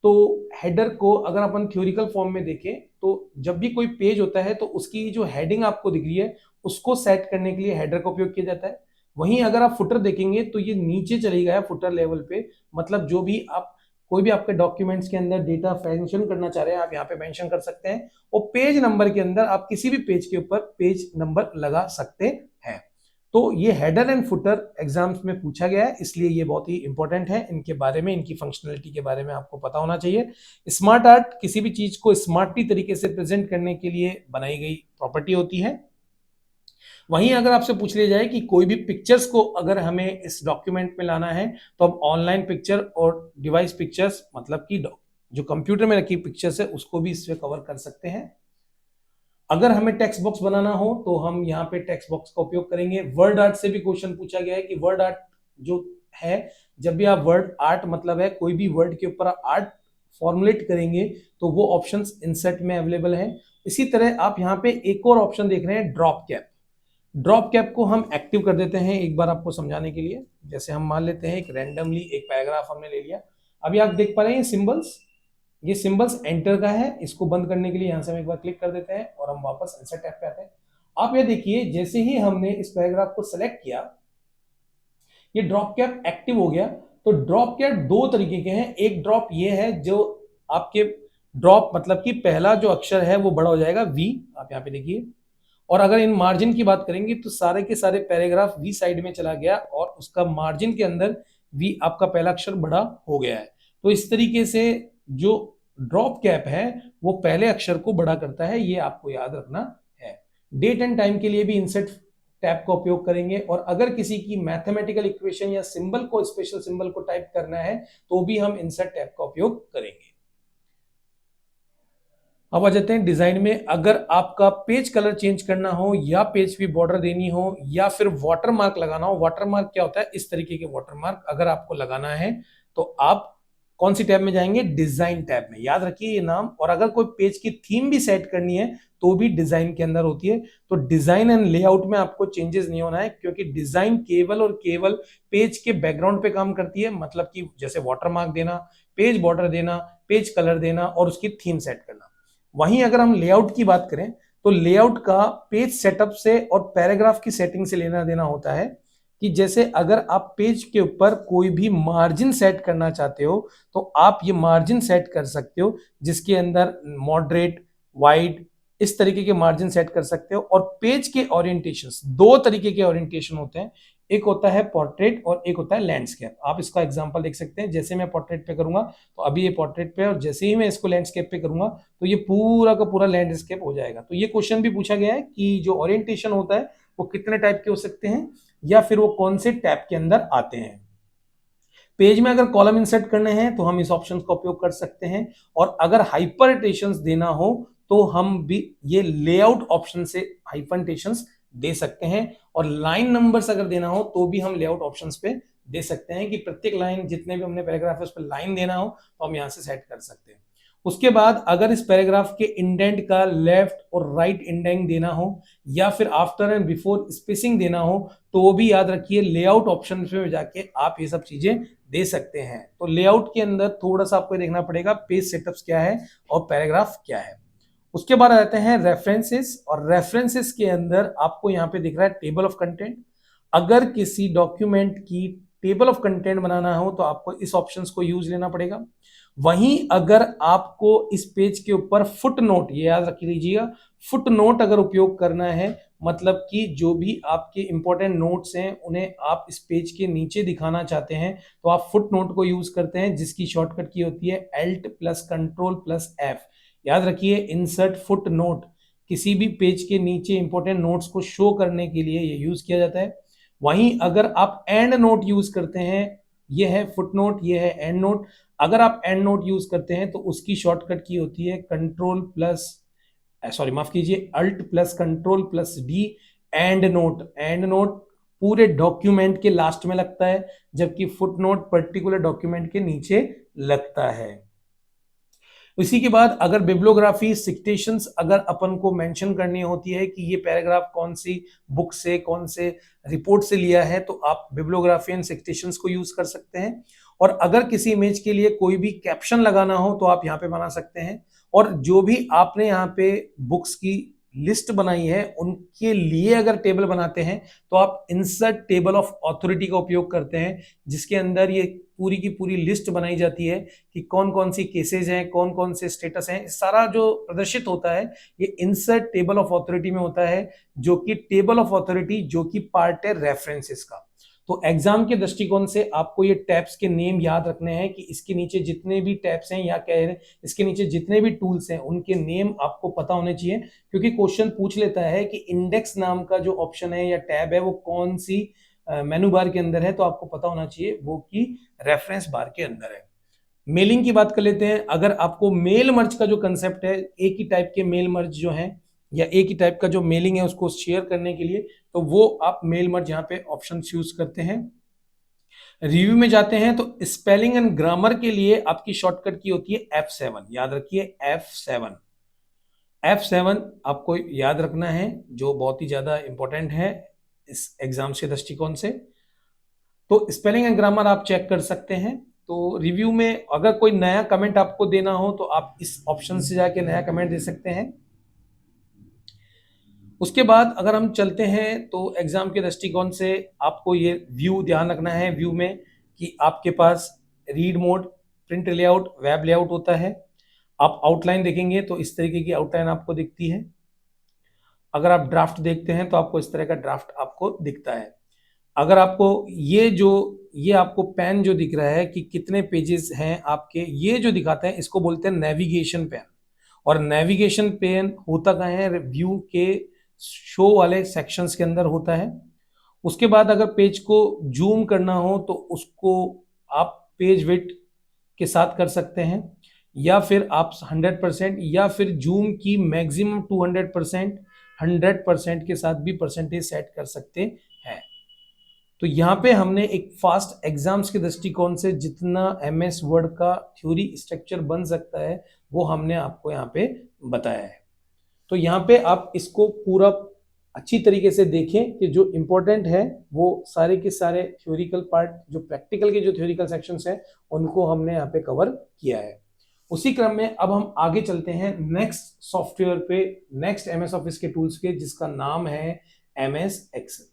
तो हेडर को अगर अपन थ्योरिकल फॉर्म में देखें तो जब भी कोई पेज होता है तो उसकी जो हेडिंग आपको दिख रही है उसको सेट करने के लिए हेडर का उपयोग किया जाता है। वहीं अगर आप फुटर देखेंगे तो ये नीचे चली गया है फुटर लेवल पे, मतलब जो भी आप कोई भी आपके डॉक्यूमेंट्स के अंदर डेटा मेंशन करना चाह रहे हैं आप यहाँ पे मेंशन कर सकते हैं। और पेज नंबर के अंदर आप किसी भी पेज के ऊपर पेज नंबर लगा सकते हैं। तो ये हेडर एंड फुटर एग्जाम्स में पूछा गया है, इसलिए ये बहुत ही इंपॉर्टेंट है। इनके बारे में, इनकी फंक्शनलिटी के बारे में आपको पता होना चाहिए। स्मार्ट आर्ट किसी भी चीज को स्मार्टली तरीके से प्रेजेंट करने के लिए बनाई गई प्रॉपर्टी होती है। वहीं अगर आपसे पूछ लिया जाए कि कोई भी पिक्चर्स को अगर हमें इस डॉक्यूमेंट में लाना है तो हम ऑनलाइन पिक्चर और डिवाइस पिक्चर्स, मतलब कि जो कंप्यूटर में रखी पिक्चर्स है उसको भी इससे कवर कर सकते हैं। अगर हमें टेक्स्ट बॉक्स बनाना हो तो हम यहाँ पे टेक्स्ट बॉक्स का उपयोग करेंगे। वर्ड आर्ट से भी क्वेश्चन पूछा गया है कि वर्ड आर्ट जो है, जब भी आप वर्ड आर्ट मतलब है कोई भी वर्ड के ऊपर आर्ट फॉर्मुलेट करेंगे तो वो ऑप्शंस इंसर्ट में अवेलेबल है। इसी तरह आप यहाँ पे एक और ऑप्शन देख रहे हैं, ड्रॉप कैप। ड्रॉप कैप को हम एक्टिव कर देते हैं एक बार आपको समझाने के लिए। जैसे हम मान लेते हैं एक रैंडमली एक पैराग्राफ हमने ले लिया। अभी आप देख पा रहे हैं सिंबल्स, ये सिंबल्स एंटर का है। इसको बंद करने के लिए यहां से हम एक बार क्लिक कर देते हैं और हम वापस इंसर्ट टैब पे आते हैं। आप ये देखिए, जैसे ही हमने इस पैराग्राफ को सेलेक्ट किया ये ड्रॉप कैप एक्टिव हो गया। तो ड्रॉप कैप दो तरीके के हैं। एक ड्रॉप ये है जो आपके ड्रॉप मतलब कि पहला जो अक्षर है वो बड़ा हो जाएगा वी, आप यहाँ पे देखिए। और अगर इन मार्जिन की बात करेंगे तो सारे के सारे पैराग्राफ वी साइड में चला गया और उसका मार्जिन के अंदर वी आपका पहला अक्षर बड़ा हो गया है। तो इस तरीके से जो ड्रॉप कैप है वो पहले अक्षर को बड़ा करता है, ये आपको याद रखना है। डेट एंड टाइम के लिए भी इंसर्ट टैब का उपयोग करेंगे। और अगर किसी की मैथमेटिकल इक्वेशन या सिंबल को, स्पेशल सिंबल को टाइप करना है तो भी हम इंसर्ट टैब का उपयोग करेंगे। अब आ जाते हैं डिजाइन में। अगर आपका पेज कलर चेंज करना हो या पेज पे बॉर्डर देनी हो या फिर वाटरमार्क लगाना हो। वाटरमार्क क्या होता है? इस तरीके के वाटरमार्क अगर आपको लगाना है तो आप कौन सी टैब में जाएंगे? डिजाइन टैब में। याद रखिए ये नाम। और अगर कोई पेज की थीम भी सेट करनी है तो भी डिजाइन के अंदर होती है। तो डिजाइन एंड लेआउट में आपको चेंजेस नहीं होना है, क्योंकि डिजाइन केवल और केवल पेज के बैकग्राउंड पे काम करती है। मतलब कि जैसे वाटरमार्क देना, पेज बॉर्डर देना, पेज कलर देना और उसकी थीम सेट करना। वहीं अगर हम लेआउट की बात करें तो लेआउट का पेज सेटअप से और पैराग्राफ की सेटिंग से लेना देना होता है। कि जैसे अगर आप पेज के ऊपर कोई भी मार्जिन सेट करना चाहते हो तो आप ये मार्जिन सेट कर सकते हो, जिसके अंदर मॉडरेट, वाइड, इस तरीके के मार्जिन सेट कर सकते हो। और पेज के ओरिएंटेशन, दो तरीके के ओरिएंटेशन होते हैं। एक होता है पोर्ट्रेट और एक होता है लैंडस्केप। आप इसका एग्जांपल देख सकते हैं, जैसे मैं पोर्ट्रेट पे करूंगा तो अभी ये पोर्ट्रेट पे है, और जैसे ही मैं इसको लैंडस्केप पे करूंगा तो ये पूरा का पूरा लैंडस्केप हो जाएगा। तो ये क्वेश्चन भी पूछा गया है कि जो ओरिएंटेशन होता है वो कितने टाइप के हो सकते हैं या फिर वो कौन से टैब के अंदर आते हैं। पेज में अगर कॉलम इंसर्ट करने हैं तो हम इस ऑप्शन का उपयोग कर सकते हैं, और अगर हाइपरटेशंस देना हो तो हम भी ये लेआउट ऑप्शन से हाइपरटेशंस दे सकते हैं, और लाइन नंबर्स अगर देना हो तो भी हम लेआउट ऑप्शंस पे दे सकते हैं कि प्रत्येक लाइन जितने भी हमने पैराग्राफ है उस पर लाइन देना हो तो हम यहां से सेट कर सकते हैं। उसके बाद अगर इस पैराग्राफ के इंडेंट का लेफ्ट और राइट इंडेंट देना हो या फिर आफ्टर एंड बिफोर स्पेसिंग देना हो तो वो भी याद रखिए लेआउट ऑप्शन पे जाके आप ये सब चीजें दे सकते हैं। तो लेआउट के अंदर थोड़ा सा आपको देखना पड़ेगा पेज सेटअप्स क्या है और पैराग्राफ क्या है। उसके बाद आ जाते हैं रेफरेंसेस, और रेफरेंसेस के अंदर आपको यहाँ पे दिख रहा है टेबल ऑफ कंटेंट। अगर किसी डॉक्यूमेंट की टेबल ऑफ कंटेंट बनाना हो तो आपको इस ऑप्शंस को यूज लेना पड़ेगा। वहीं अगर आपको इस पेज के ऊपर फुट नोट, ये याद रख लीजिएगा, फुट नोट अगर उपयोग करना है, मतलब कि जो भी आपके इंपॉर्टेंट नोट्स हैं उन्हें आप इस पेज के नीचे दिखाना चाहते हैं तो आप फुट नोट को यूज करते हैं, जिसकी शॉर्टकट की होती है Alt plus control plus F। याद रखिए इंसर्ट फुट नोट किसी भी पेज के नीचे इंपॉर्टेंट नोट्स को शो करने के लिए ये यूज किया जाता है। वहीं अगर आप एंड नोट यूज करते हैं, ये है फुट नोट, ये है एंड नोट, अगर आप एंड नोट यूज करते हैं तो उसकी शॉर्टकट की होती है कंट्रोल प्लस सॉरी माफ कीजिए alt plus control plus D. End note, end note पूरे डॉक्यूमेंट के लास्ट में लगता है, जबकि फुट नोट पर्टिकुलर डॉक्यूमेंट के नीचे लगता है। इसी के बाद अगर बिब्लियोग्राफी सिटेशंस अगर अपन को मेंशन करनी होती है कि ये पैराग्राफ कौन सी बुक से कौन से रिपोर्ट से लिया है तो आप बिब्लियोग्राफी एंड सिटेशंस को यूज कर सकते हैं। और अगर किसी इमेज के लिए कोई भी कैप्शन लगाना हो तो आप यहाँ पे बना सकते हैं। और जो भी आपने यहाँ पे बुक्स की लिस्ट बनाई है उनके लिए अगर टेबल बनाते हैं तो आप इंसर्ट टेबल ऑफ ऑथोरिटी का उपयोग करते हैं, जिसके अंदर ये पूरी की पूरी लिस्ट बनाई जाती है कि कौन कौन सी केसेस हैं, कौन कौन से स्टेटस हैं। सारा जो प्रदर्शित होता है ये इंसर्ट टेबल ऑफ ऑथोरिटी में होता है, जो कि टेबल ऑफ ऑथोरिटी जो कि पार्ट है रेफरेंसेस का। तो एग्जाम के दृष्टिकोण से आपको ये टैब्स के नेम याद रखने हैं कि इसके नीचे जितने भी टैब्स हैं या कह रहे हैं इसके नीचे जितने भी टूल्स हैं उनके नेम आपको पता होने चाहिए, क्योंकि क्वेश्चन पूछ लेता है कि इंडेक्स नाम का जो ऑप्शन है या टैब है वो कौन सी मेनू बार के अंदर है, तो आपको पता होना चाहिए वो कि रेफरेंस बार के अंदर है। मेलिंग की बात कर लेते हैं। अगर आपको मेल मर्ज का जो कंसेप्ट है, एक ही टाइप के मेल मर्ज जो है या एक ही टाइप का जो मेलिंग है उसको शेयर करने के लिए, तो वो आप मेल मर्ज यहाँ पे ऑप्शन यूज करते हैं। रिव्यू में जाते हैं तो स्पेलिंग एंड ग्रामर के लिए आपकी शॉर्टकट की होती है F7। याद रखिए F7। F7 आपको याद रखना है, जो बहुत ही ज्यादा इंपॉर्टेंट है इस एग्जाम के दृष्टिकोण से। तो स्पेलिंग एंड ग्रामर आप चेक कर सकते हैं। तो रिव्यू में अगर कोई नया कमेंट आपको देना हो तो आप इस ऑप्शन से जाके नया कमेंट दे सकते हैं। उसके बाद अगर हम चलते हैं तो एग्जाम के दृष्टिकोण से आपको ये व्यू ध्यान रखना है। व्यू में कि आपके पास read mode, print layout, web layout होता है। आप आउटलाइन देखेंगे तो इस तरीके की आउटलाइन आपको दिखती है। अगर आप ड्राफ्ट देखते हैं तो आपको इस तरह का ड्राफ्ट आपको दिखता है। अगर आपको ये आपको पेन जो दिख रहा है कि कितने पेजेस हैं आपके, ये जो दिखाते हैं इसको बोलते हैं नेविगेशन पेन। और नेविगेशन पेन होता कहाँ है? व्यू के शो वाले सेक्शंस के अंदर होता है। उसके बाद अगर पेज को जूम करना हो तो उसको आप पेज विड्थ के साथ कर सकते हैं, या फिर आप 100% या फिर जूम की मैक्सिमम 200%, 100% के साथ भी परसेंटेज सेट कर सकते हैं। तो यहाँ पे हमने एक फास्ट एग्जाम्स के दृष्टिकोण से जितना MS वर्ड का थ्योरी स्ट्रक्चर बन सकता है वो हमने आपको यहाँ पे बताया है। तो यहाँ पे आप इसको पूरा अच्छी तरीके से देखें कि जो इम्पोर्टेंट है वो सारे के सारे थ्योरिकल पार्ट, जो प्रैक्टिकल के जो थ्योरिकल सेक्शंस हैं उनको हमने यहाँ पे कवर किया है। उसी क्रम में अब हम आगे चलते हैं नेक्स्ट सॉफ्टवेयर पे, नेक्स्ट MS ऑफिस के टूल्स पे, जिसका नाम है MS एक्सेल।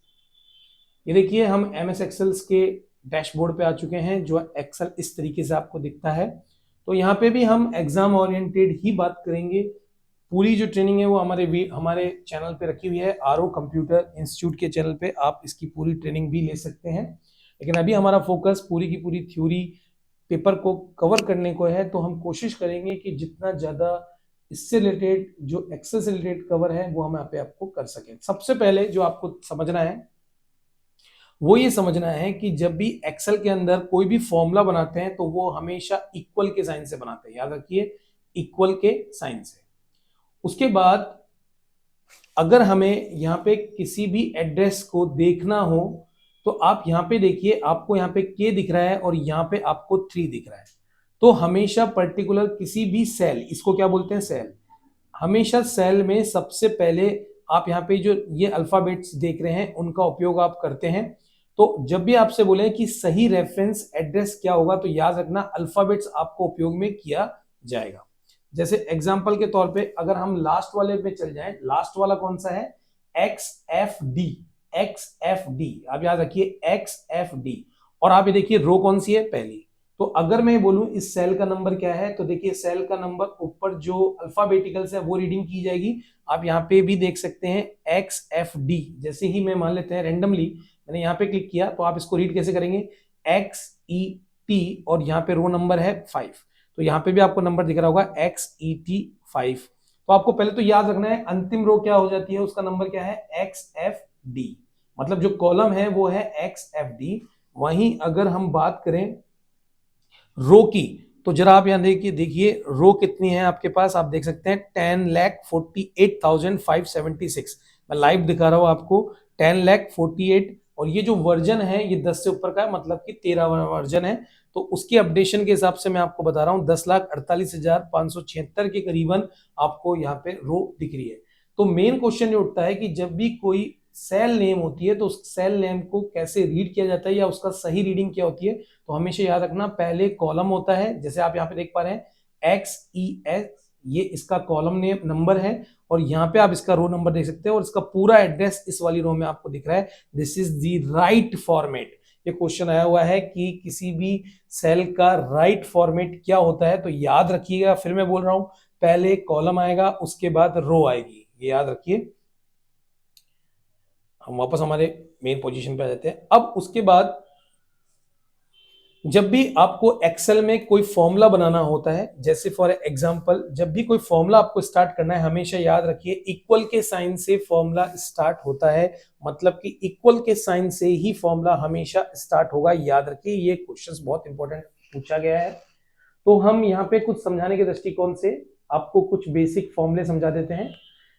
ये देखिए हम MS एक्सेल्स के डैशबोर्ड पे आ चुके हैं, जो एक्सेल इस तरीके से आपको दिखता है। तो यहाँ पे भी हम एग्जाम ओरिएंटेड ही बात करेंगे। पूरी जो ट्रेनिंग है वो हमारे चैनल पे रखी हुई है, आरओ कंप्यूटर इंस्टीट्यूट के चैनल पे आप इसकी पूरी ट्रेनिंग भी ले सकते हैं। लेकिन अभी हमारा फोकस पूरी की पूरी थ्योरी पेपर को कवर करने को है, तो हम कोशिश करेंगे कि जितना ज़्यादा इससे रिलेटेड जो एक्सेल से रिलेटेड कवर है वो हम यहाँ पे आपको कर सकें। सबसे पहले जो आपको समझना है वो ये समझना है कि जब भी एक्सेल के अंदर कोई भी फॉर्मूला बनाते हैं तो वो हमेशा इक्वल के साइन से बनाते हैं, याद रखिए, इक्वल के साइन से। उसके बाद अगर हमें यहाँ पे किसी भी एड्रेस को देखना हो तो आप यहाँ पे देखिए, आपको यहाँ पे के दिख रहा है और यहाँ पे आपको 3 दिख रहा है। तो हमेशा पर्टिकुलर किसी भी सेल, इसको क्या बोलते हैं, सेल, हमेशा सेल में सबसे पहले आप यहाँ पे जो ये अल्फाबेट्स देख रहे हैं उनका उपयोग आप करते हैं। तो जब भी आपसे बोले कि सही रेफरेंस एड्रेस क्या होगा तो याद रखना अल्फाबेट्स आपको उपयोग में किया जाएगा। जैसे एग्जांपल के तौर पे अगर हम लास्ट वाले पे चल जाएं, लास्ट वाला कौन सा है, XFD, XFD, आप याद रखिए XFD। और आप ये देखिए रो कौन सी है, पहली। तो अगर मैं बोलूं इस सेल का नंबर क्या है, तो देखिए सेल का नंबर ऊपर जो अल्फाबेटिकल्स है वो रीडिंग की जाएगी। आप यहाँ पे भी देख सकते हैं XFD। जैसे ही मैं मान लेते हैं रैंडमली मैंने यहाँ पे क्लिक किया, तो आप इसको रीड कैसे करेंगे, XET, और यहाँ पे रो नंबर है 5। तो यहाँ पे भी आपको नंबर दिख रहा होगा XET5। तो आपको पहले तो याद रखना है अंतिम रो क्या हो जाती है, उसका नंबर क्या है, XFD, मतलब जो कॉलम है वो है XFD। वहीं अगर हम बात करें रो की, तो जरा आप यहां देखिए रो कितनी है आपके पास, आप देख सकते हैं 10,48,576। मैं लाइव दिखा रहा हूं आपको 10,48,, और ये जो वर्जन है ये 10 से ऊपर का है, मतलब कि 13वां वर्जन है। तो उसके अपडेशन के हिसाब से मैं आपको बता रहा हूं 10,48,576 के करीबन आपको यहाँ पे रो दिख रही है। तो मेन क्वेश्चन ये उठता है कि जब भी कोई सेल नेम होती है तो उस सेल नेम को कैसे रीड किया जाता है या उसका सही रीडिंग क्या होती है। तो हमेशा याद रखना पहले कॉलम होता है, जैसे आप यहाँ पे देख पा रहे हैं XES, ये इसका कॉलम नेम नंबर है, और यहाँ पे आप इसका रो नंबर देख सकते हैं, और इसका पूरा एड्रेस इस वाली रो में आपको दिख रहा है। This is the right format. ये क्वेश्चन आया हुआ है कि किसी भी सेल का राइट फॉर्मेट क्या होता है, तो याद रखिएगा, फिर मैं बोल रहा हूं पहले कॉलम आएगा उसके बाद रो आएगी, ये याद रखिए। हम वापस हमारे मेन पोजीशन पे आ जाते हैं। अब उसके बाद जब भी आपको एक्सेल में कोई फॉर्मूला बनाना होता है, जैसे फॉर एग्जांपल जब भी कोई फॉर्मूला आपको स्टार्ट करना है, हमेशा याद रखिए इक्वल के साइन से फॉर्मूला स्टार्ट होता है, मतलब कि इक्वल के साइन से ही फॉर्मूला हमेशा स्टार्ट होगा, याद रखिए। ये क्वेश्चन बहुत इंपॉर्टेंट पूछा गया है। तो हम यहाँ पे कुछ समझाने के दृष्टिकोण से आपको कुछ बेसिक फॉर्मूले समझा देते हैं।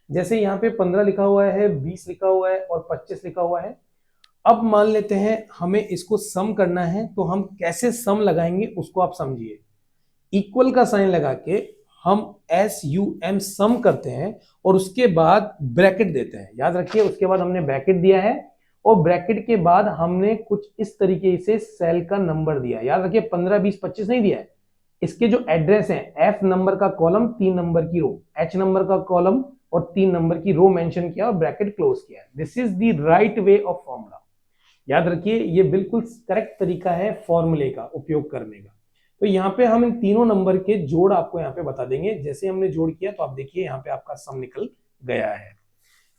जैसे यहाँ पे 15 लिखा हुआ है, 20 लिखा हुआ है और 25 लिखा हुआ है। अब मान लेते हैं हमें इसको सम करना है, तो हम कैसे सम लगाएंगे उसको आप समझिए। इक्वल का साइन लगा के हम SUM सम करते हैं और उसके बाद ब्रैकेट देते हैं, याद रखिए। उसके बाद हमने ब्रैकेट दिया है और ब्रैकेट के बाद हमने कुछ इस तरीके से सेल का नंबर दिया, याद रखिए 15, 20, 25 नहीं दिया है। इसके जो एड्रेस है, F नंबर का कॉलम, 3 नंबर की रो, H नंबर का कॉलम और 3 नंबर की रो मेंशन किया और ब्रैकेट क्लोज किया। This is the right way of formula, याद रखिए ये बिल्कुल करेक्ट तरीका है फॉर्मूले का उपयोग करने का। तो यहाँ पे हम इन तीनों नंबर के जोड़ आपको यहाँ पे बता देंगे। जैसे हमने जोड़ किया तो आप देखिए यहाँ पे आपका सम निकल गया है।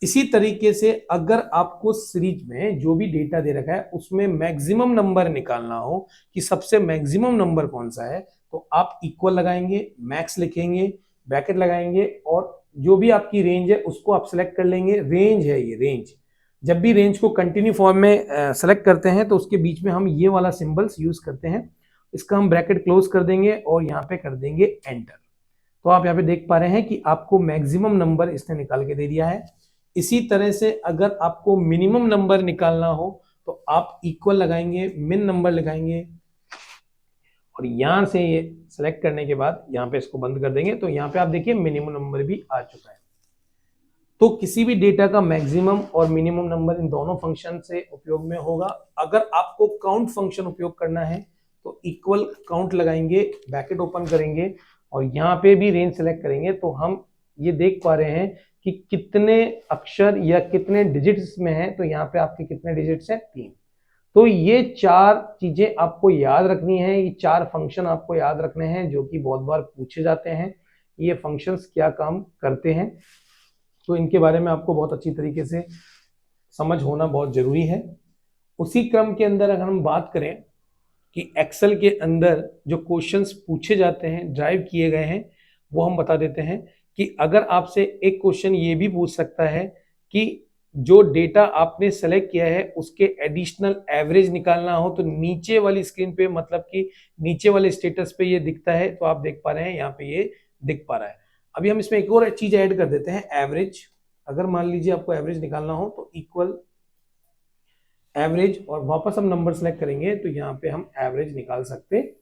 इसी तरीके से अगर आपको सीरीज में जो भी डेटा दे रखा है उसमें मैक्सिमम नंबर निकालना हो कि सबसे मैक्सिमम नंबर कौन सा है, तो आप इक्वल लगाएंगे, मैक्स लिखेंगे, ब्रैकेट लगाएंगे और जो भी आपकी रेंज है उसको आप सेलेक्ट कर लेंगे। रेंज है ये रेंज। जब भी रेंज को कंटिन्यू फॉर्म में सेलेक्ट करते हैं तो उसके बीच में हम ये वाला सिंबल्स यूज करते हैं। इसका हम ब्रैकेट क्लोज कर देंगे और यहाँ पे कर देंगे एंटर। तो आप यहाँ पे देख पा रहे हैं कि आपको मैक्सिमम नंबर इसने निकाल के दे दिया है। इसी तरह से अगर आपको मिनिमम नंबर निकालना हो तो आप इक्वल लगाएंगे, मिन नंबर लगाएंगे और यहां से ये सेलेक्ट करने के बाद यहाँ पे इसको बंद कर देंगे। तो यहाँ पे आप देखिए मिनिमम नंबर भी आ चुका है। तो किसी भी डेटा का मैक्सिमम और मिनिमम नंबर इन दोनों फंक्शन से उपयोग में होगा। अगर आपको काउंट फंक्शन उपयोग करना है तो इक्वल काउंट लगाएंगे, ब्रैकेट ओपन करेंगे और यहाँ पे भी रेंज सेलेक्ट करेंगे। तो हम ये देख पा रहे हैं कि कितने अक्षर या कितने डिजिट्स में है। तो यहाँ पे आपके कितने डिजिट्स हैं, 3। तो ये 4 चीजें आपको याद रखनी है, ये 4 फंक्शन आपको याद रखने हैं जो कि बहुत बार पूछे जाते हैं ये फंक्शंस क्या काम करते हैं, तो इनके बारे में आपको बहुत अच्छी तरीके से समझ होना बहुत जरूरी है। उसी क्रम के अंदर अगर हम बात करें कि एक्सेल के अंदर जो क्वेश्चंस पूछे जाते हैं, ड्राइव किए गए हैं, वो हम बता देते हैं कि अगर आपसे एक क्वेश्चन ये भी पूछ सकता है कि जो डेटा आपने सेलेक्ट किया है उसके एडिशनल एवरेज निकालना हो, तो नीचे वाली स्क्रीन पे, मतलब कि नीचे वाले स्टेटस पे ये दिखता है, तो आप देख पा रहे हैं यहाँ पे ये दिख पा रहा है। अभी हम इसमें एक और चीज ऐड कर देते हैं, एवरेज। अगर मान लीजिए आपको एवरेज निकालना हो तो इक्वल एवरेज, और वापस हम नंबर सेलेक्ट करेंगे तो यहाँ पे हम एवरेज निकाल सकते हैं।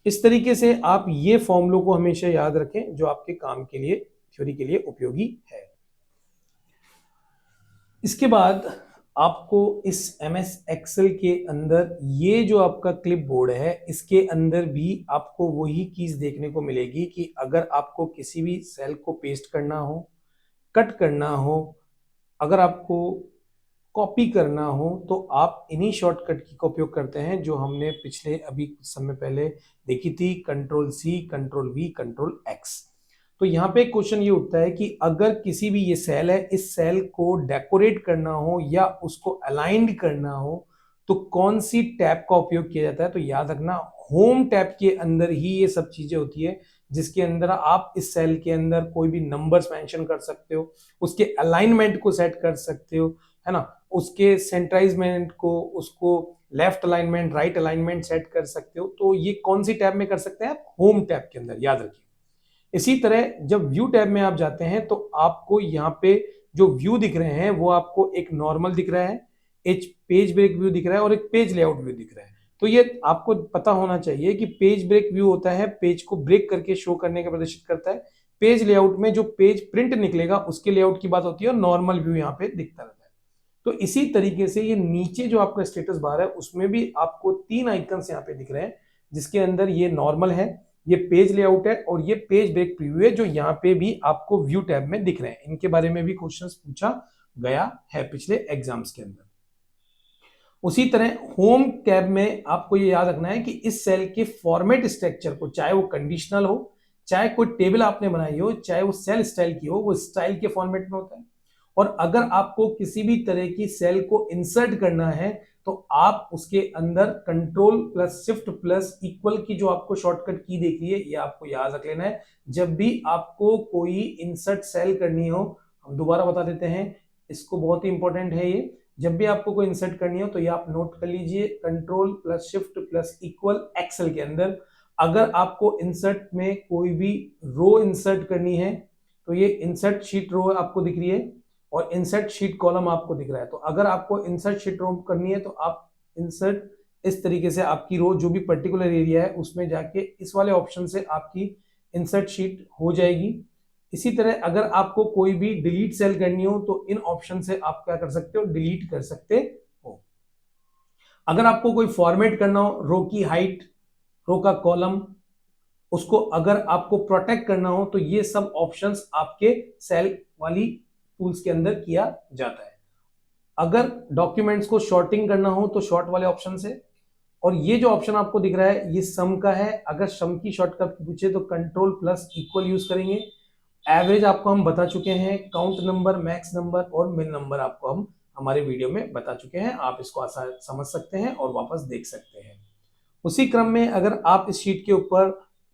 इस तरीके से आप ये फॉर्मूलों को हमेशा याद रखें जो आपके काम के लिए, थ्योरी के लिए उपयोगी है। इसके बाद आपको इस MS एक्सेल के अंदर ये जो आपका क्लिप बोर्ड है, इसके अंदर भी आपको वही चीज देखने को मिलेगी कि अगर आपको किसी भी सेल को पेस्ट करना हो, कट करना हो, अगर आपको कॉपी करना हो, तो आप इन्हीं शॉर्टकट की का उपयोग करते हैं जो हमने पिछले अभी कुछ समय पहले देखी थी, Ctrl+C, Ctrl+V, Ctrl+X। तो यहाँ पे क्वेश्चन ये उठता है कि अगर किसी भी ये सेल है, इस सेल को डेकोरेट करना हो या उसको अलाइंड करना हो, तो कौन सी टैब का उपयोग किया जाता है। तो याद रखना, होम टैब के अंदर ही ये सब चीजें होती है, जिसके अंदर आप इस सेल के अंदर कोई भी नंबर्स मेंशन कर सकते हो, उसके अलाइनमेंट को सेट कर सकते हो, है ना, उसके सेंट्राइजमेंट को, उसको left alignment, right alignment set कर सकते हो। तो ये कौन सी टैब में कर सकते हैं आप? होम टैब के अंदर, याद रखिए। इसी तरह जब व्यू टैब में आप जाते हैं तो आपको यहाँ पे जो व्यू दिख रहे हैं वो आपको एक नॉर्मल दिख रहा है, एक पेज ब्रेक व्यू दिख रहा है और एक पेज लेआउट व्यू दिख रहा है। तो ये आपको पता होना चाहिए कि पेज ब्रेक व्यू होता है, पेज को ब्रेक करके शो करने का प्रदर्शित करता है। पेज लेआउट में जो पेज प्रिंट निकलेगा उसके लेआउट की बात होती है, और नॉर्मल व्यू यहाँ पे दिखता रहता है। तो इसी तरीके से ये नीचे जो आपका स्टेटस बार है उसमें भी आपको 3 आइकन्स यहाँ पे दिख रहे हैं, जिसके अंदर ये नॉर्मल है, ये पेज लेआउट है और ये पेज ब्रेक प्रीव्यू है, जो यहाँ पे भी आपको व्यू टैब में दिख रहे हैं। इनके बारे में भी क्वेश्चंस पूछा गया है पिछले एग्जाम्स के अंदर। उसी तरह होम टैब में आपको ये याद रखना है कि इस सेल के फॉर्मेट स्ट्रक्चर को, चाहे वो कंडीशनल हो, चाहे कोई टेबल आपने बनाई हो, चाहे वो सेल स्टाइल की हो, वो स्टाइल के फॉर्मेट में होता है। और अगर आपको किसी भी तरह की सेल को इंसर्ट करना है तो आप उसके अंदर Ctrl+Shift+Equal की जो आपको शॉर्टकट की देख रही है, ये आपको याद रख लेना है। जब भी आपको कोई इंसर्ट सेल करनी हो, हम दोबारा बता देते हैं, इसको बहुत ही इंपॉर्टेंट है ये, जब भी आपको कोई इंसर्ट करनी हो तो ये आप नोट कर लीजिए, Ctrl+Shift+Equal एक्सेल के अंदर। अगर आपको इंसर्ट में कोई भी रो इंसर्ट करनी है तो ये इंसर्ट शीट रो आपको दिख रही है और इंसर्ट शीट कॉलम आपको दिख रहा है। तो अगर आपको इंसर्ट शीट रो करनी है तो आप इंसर्ट इस तरीके से आपकी रो जो भी पर्टिकुलर एरिया है उसमें जाके इस वाले ऑप्शन से आपकी इंसर्ट शीट हो जाएगी। इसी तरह अगर आपको कोई भी डिलीट सेल करनी हो तो इन ऑप्शन से आप क्या कर सकते हो, डिलीट कर सकते हो। अगर आपको कोई फॉर्मेट करना हो, रो की हाइट, रो का कॉलम, उसको अगर आपको प्रोटेक्ट करना हो तो ये सब ऑप्शंस आपके सेल वाली टूल्स के अंदर किया जाता है। अगर डॉक्यूमेंट्स को शॉर्टिंग करना हो तो शॉर्ट वाले ऑप्शन से, और ये जो ऑप्शन आपको दिख रहा है ये सम का है। अगर सम की शॉर्टकट पूछे तो Ctrl+Equal यूज करेंगे। एवरेज आपको हम बता चुके हैं, काउंट नंबर, मैक्स नंबर और मिन नंबर आपको हम हमारे वीडियो में बता चुके हैं। आप इसको आसान समझ सकते हैं और वापस देख सकते हैं। उसी क्रम में अगर आप इस शीट के ऊपर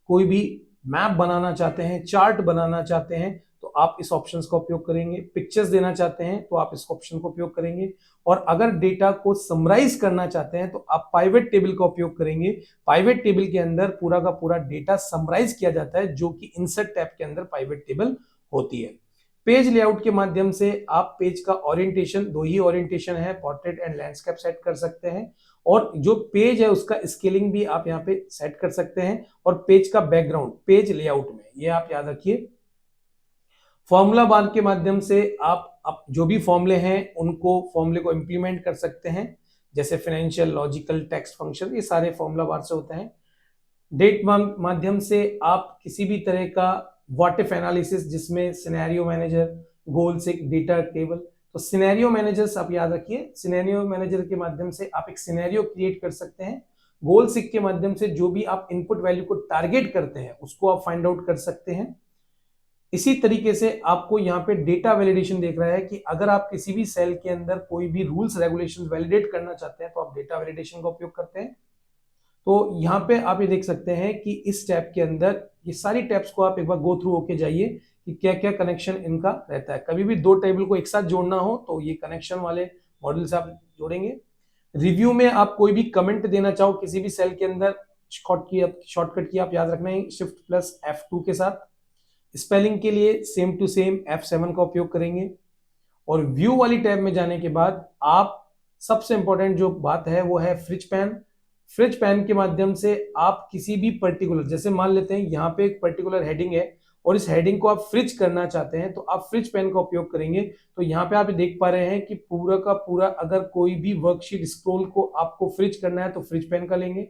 कोई भी मैप बनाना चाहते हैं, चार्ट बनाना चाहते हैं, तो आप इस ऑप्शंस का उपयोग करेंगे। पिक्चर्स देना चाहते हैं तो आप इस ऑप्शन का उपयोग करेंगे। और अगर डेटा को समराइज करना चाहते हैं तो आप पाइवेट टेबल का उपयोग करेंगे। पाइवेट टेबल के अंदर पूरा का पूरा डेटा समराइज किया जाता है, जो कि इंसर्ट टैब के अंदर पाइवेट टेबल होती है। पेज लेआउट के माध्यम से आप पेज का ओरिएंटेशन, 2 ही ओरिएंटेशन है, पोर्ट्रेट एंड लैंडस्केप सेट कर सकते हैं। और जो पेज है उसका स्केलिंग भी आप यहाँ पे सेट कर सकते हैं। और पेज का बैकग्राउंड पेज लेआउट में, ये आप याद रखिए। फॉर्मूला बार के माध्यम से आप जो भी फॉर्मूले हैं उनको, फॉर्मूले को इंप्लीमेंट कर सकते हैं, जैसे फाइनेंशियल, लॉजिकल, टेक्स्ट फंक्शन, ये सारे फॉर्मूला बार से होते हैं। डेट माध्यम से आप किसी भी तरह का व्हाट इफ एनालिसिस, जिसमें सिनेरियो मैनेजर, गोल से डेटा टेबल, तो सिनेरियो मैनेजर्स आप याद रखिए। सिनेरियो मैनेजर के माध्यम से आप एक सिनेरियो क्रिएट कर सकते हैं गोल सिक के माध्यम से जो भी आप इनपुट वैल्यू को टारगेट करते हैं उसको आप फाइंड आउट कर सकते हैं। इसी तरीके से आपको यहाँ पे डेटा वैलिडेशन देख रहा है कि अगर आप किसी भी सेल के अंदर कोई भी रूल्स रेगुलेशंस वैलिडेट करना चाहते हैं तो आप डेटा वैलिडेशन का उपयोग करते हैं। तो यहाँ पे आप ये देख सकते हैं कि इस टैब के अंदर ये सारी टैब्स को आप एक बार गो थ्रू होके जाइए कि क्या क्या कनेक्शन इनका रहता है। कभी भी दो टेबल को एक साथ जोड़ना हो तो ये कनेक्शन वाले मॉडल से आप जोड़ेंगे। रिव्यू में आप कोई भी कमेंट देना चाहो किसी भी सेल के अंदर, शॉर्टकट की आप याद रखना है शिफ्ट प्लस F2 के साथ। स्पेलिंग के लिए सेम टू सेम F7 का उपयोग करेंगे। और व्यू वाली टैब में जाने के बाद आप सबसे इंपॉर्टेंट जो बात है वो है फ्रिज पैन। फ्रिज पैन के माध्यम से आप किसी भी पर्टिकुलर, जैसे मान लेते हैं यहाँ पे एक पर्टिकुलर हेडिंग है और इस हेडिंग को आप फ्रिज करना चाहते हैं तो आप फ्रिज पैन का उपयोग करेंगे। तो यहाँ पे आप देख पा रहे हैं कि पूरा का पूरा अगर कोई भी वर्कशीट स्क्रॉल को आपको फ्रिज करना है तो फ्रिज पैन का लेंगे।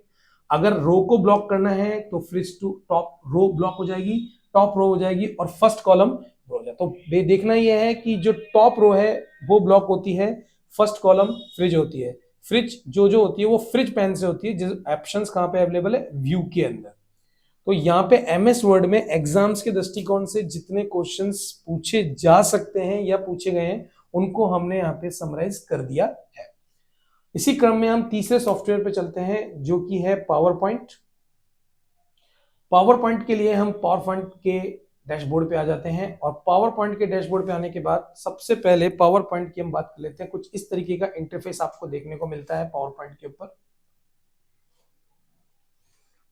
अगर रो को ब्लॉक करना है तो freeze to top row block हो जाएगी, टॉप रो हो जाएगी और फर्स्ट कॉलम हो जाए। तो देखना यह है कि जो टॉप रो है वो ब्लॉक होती है, फर्स्ट कॉलम फ्रिज होती है। फ्रिज जो होती है वो फ्रिज पैन से होती है। जो ऑप्शंस कहाँ पे अवेलेबल है, व्यू के अंदर। तो यहाँ पे एमएस वर्ड में एग्जाम्स के दृष्टिकोण से जितने क्वेश्चंस पूछे जा सकते हैं या पूछे गए हैं उनको हमने यहाँ पे समराइज कर दिया है। इसी क्रम में हम तीसरे सॉफ्टवेयर पे चलते हैं जो कि है पावर पॉइंट। पावर पॉइंट के लिए हम पावर पॉइंट के डैशबोर्ड पे आ जाते हैं और पावर पॉइंट के डैशबोर्ड पे आने के बाद सबसे पहले पावर पॉइंट की हम बात कर लेते हैं। कुछ इस तरीके का इंटरफेस आपको देखने को मिलता है पावर पॉइंट के ऊपर।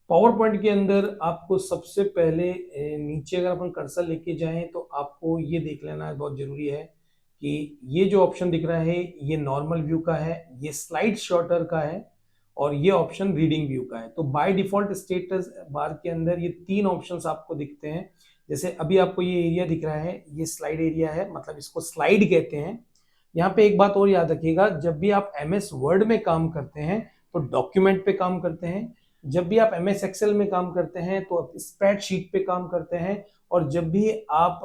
पावर पॉइंट के अंदर आपको सबसे पहले नीचे अगर अपन कर्सर लेके जाएं तो आपको ये देख लेना बहुत जरूरी है कि ये जो ऑप्शन दिख रहा है ये नॉर्मल व्यू का है, ये स्लाइड शॉर्टर का है और ये ऑप्शन रीडिंग व्यू का है। तो बाय डिफॉल्ट स्टेटस बार के अंदर ये तीन ऑप्शंस आपको दिखते हैं। जैसे अभी आपको ये एरिया दिख रहा है, ये स्लाइड एरिया है, मतलब इसको स्लाइड कहते हैं। यहाँ पे एक बात और याद रखिएगा, जब भी आप एमएस वर्ड में काम करते हैं तो डॉक्यूमेंट पे काम करते हैं, जब भी आप एमएस एक्सेल में काम करते हैं तो आप स्प्रेडशीट पे काम करते हैं, और जब भी आप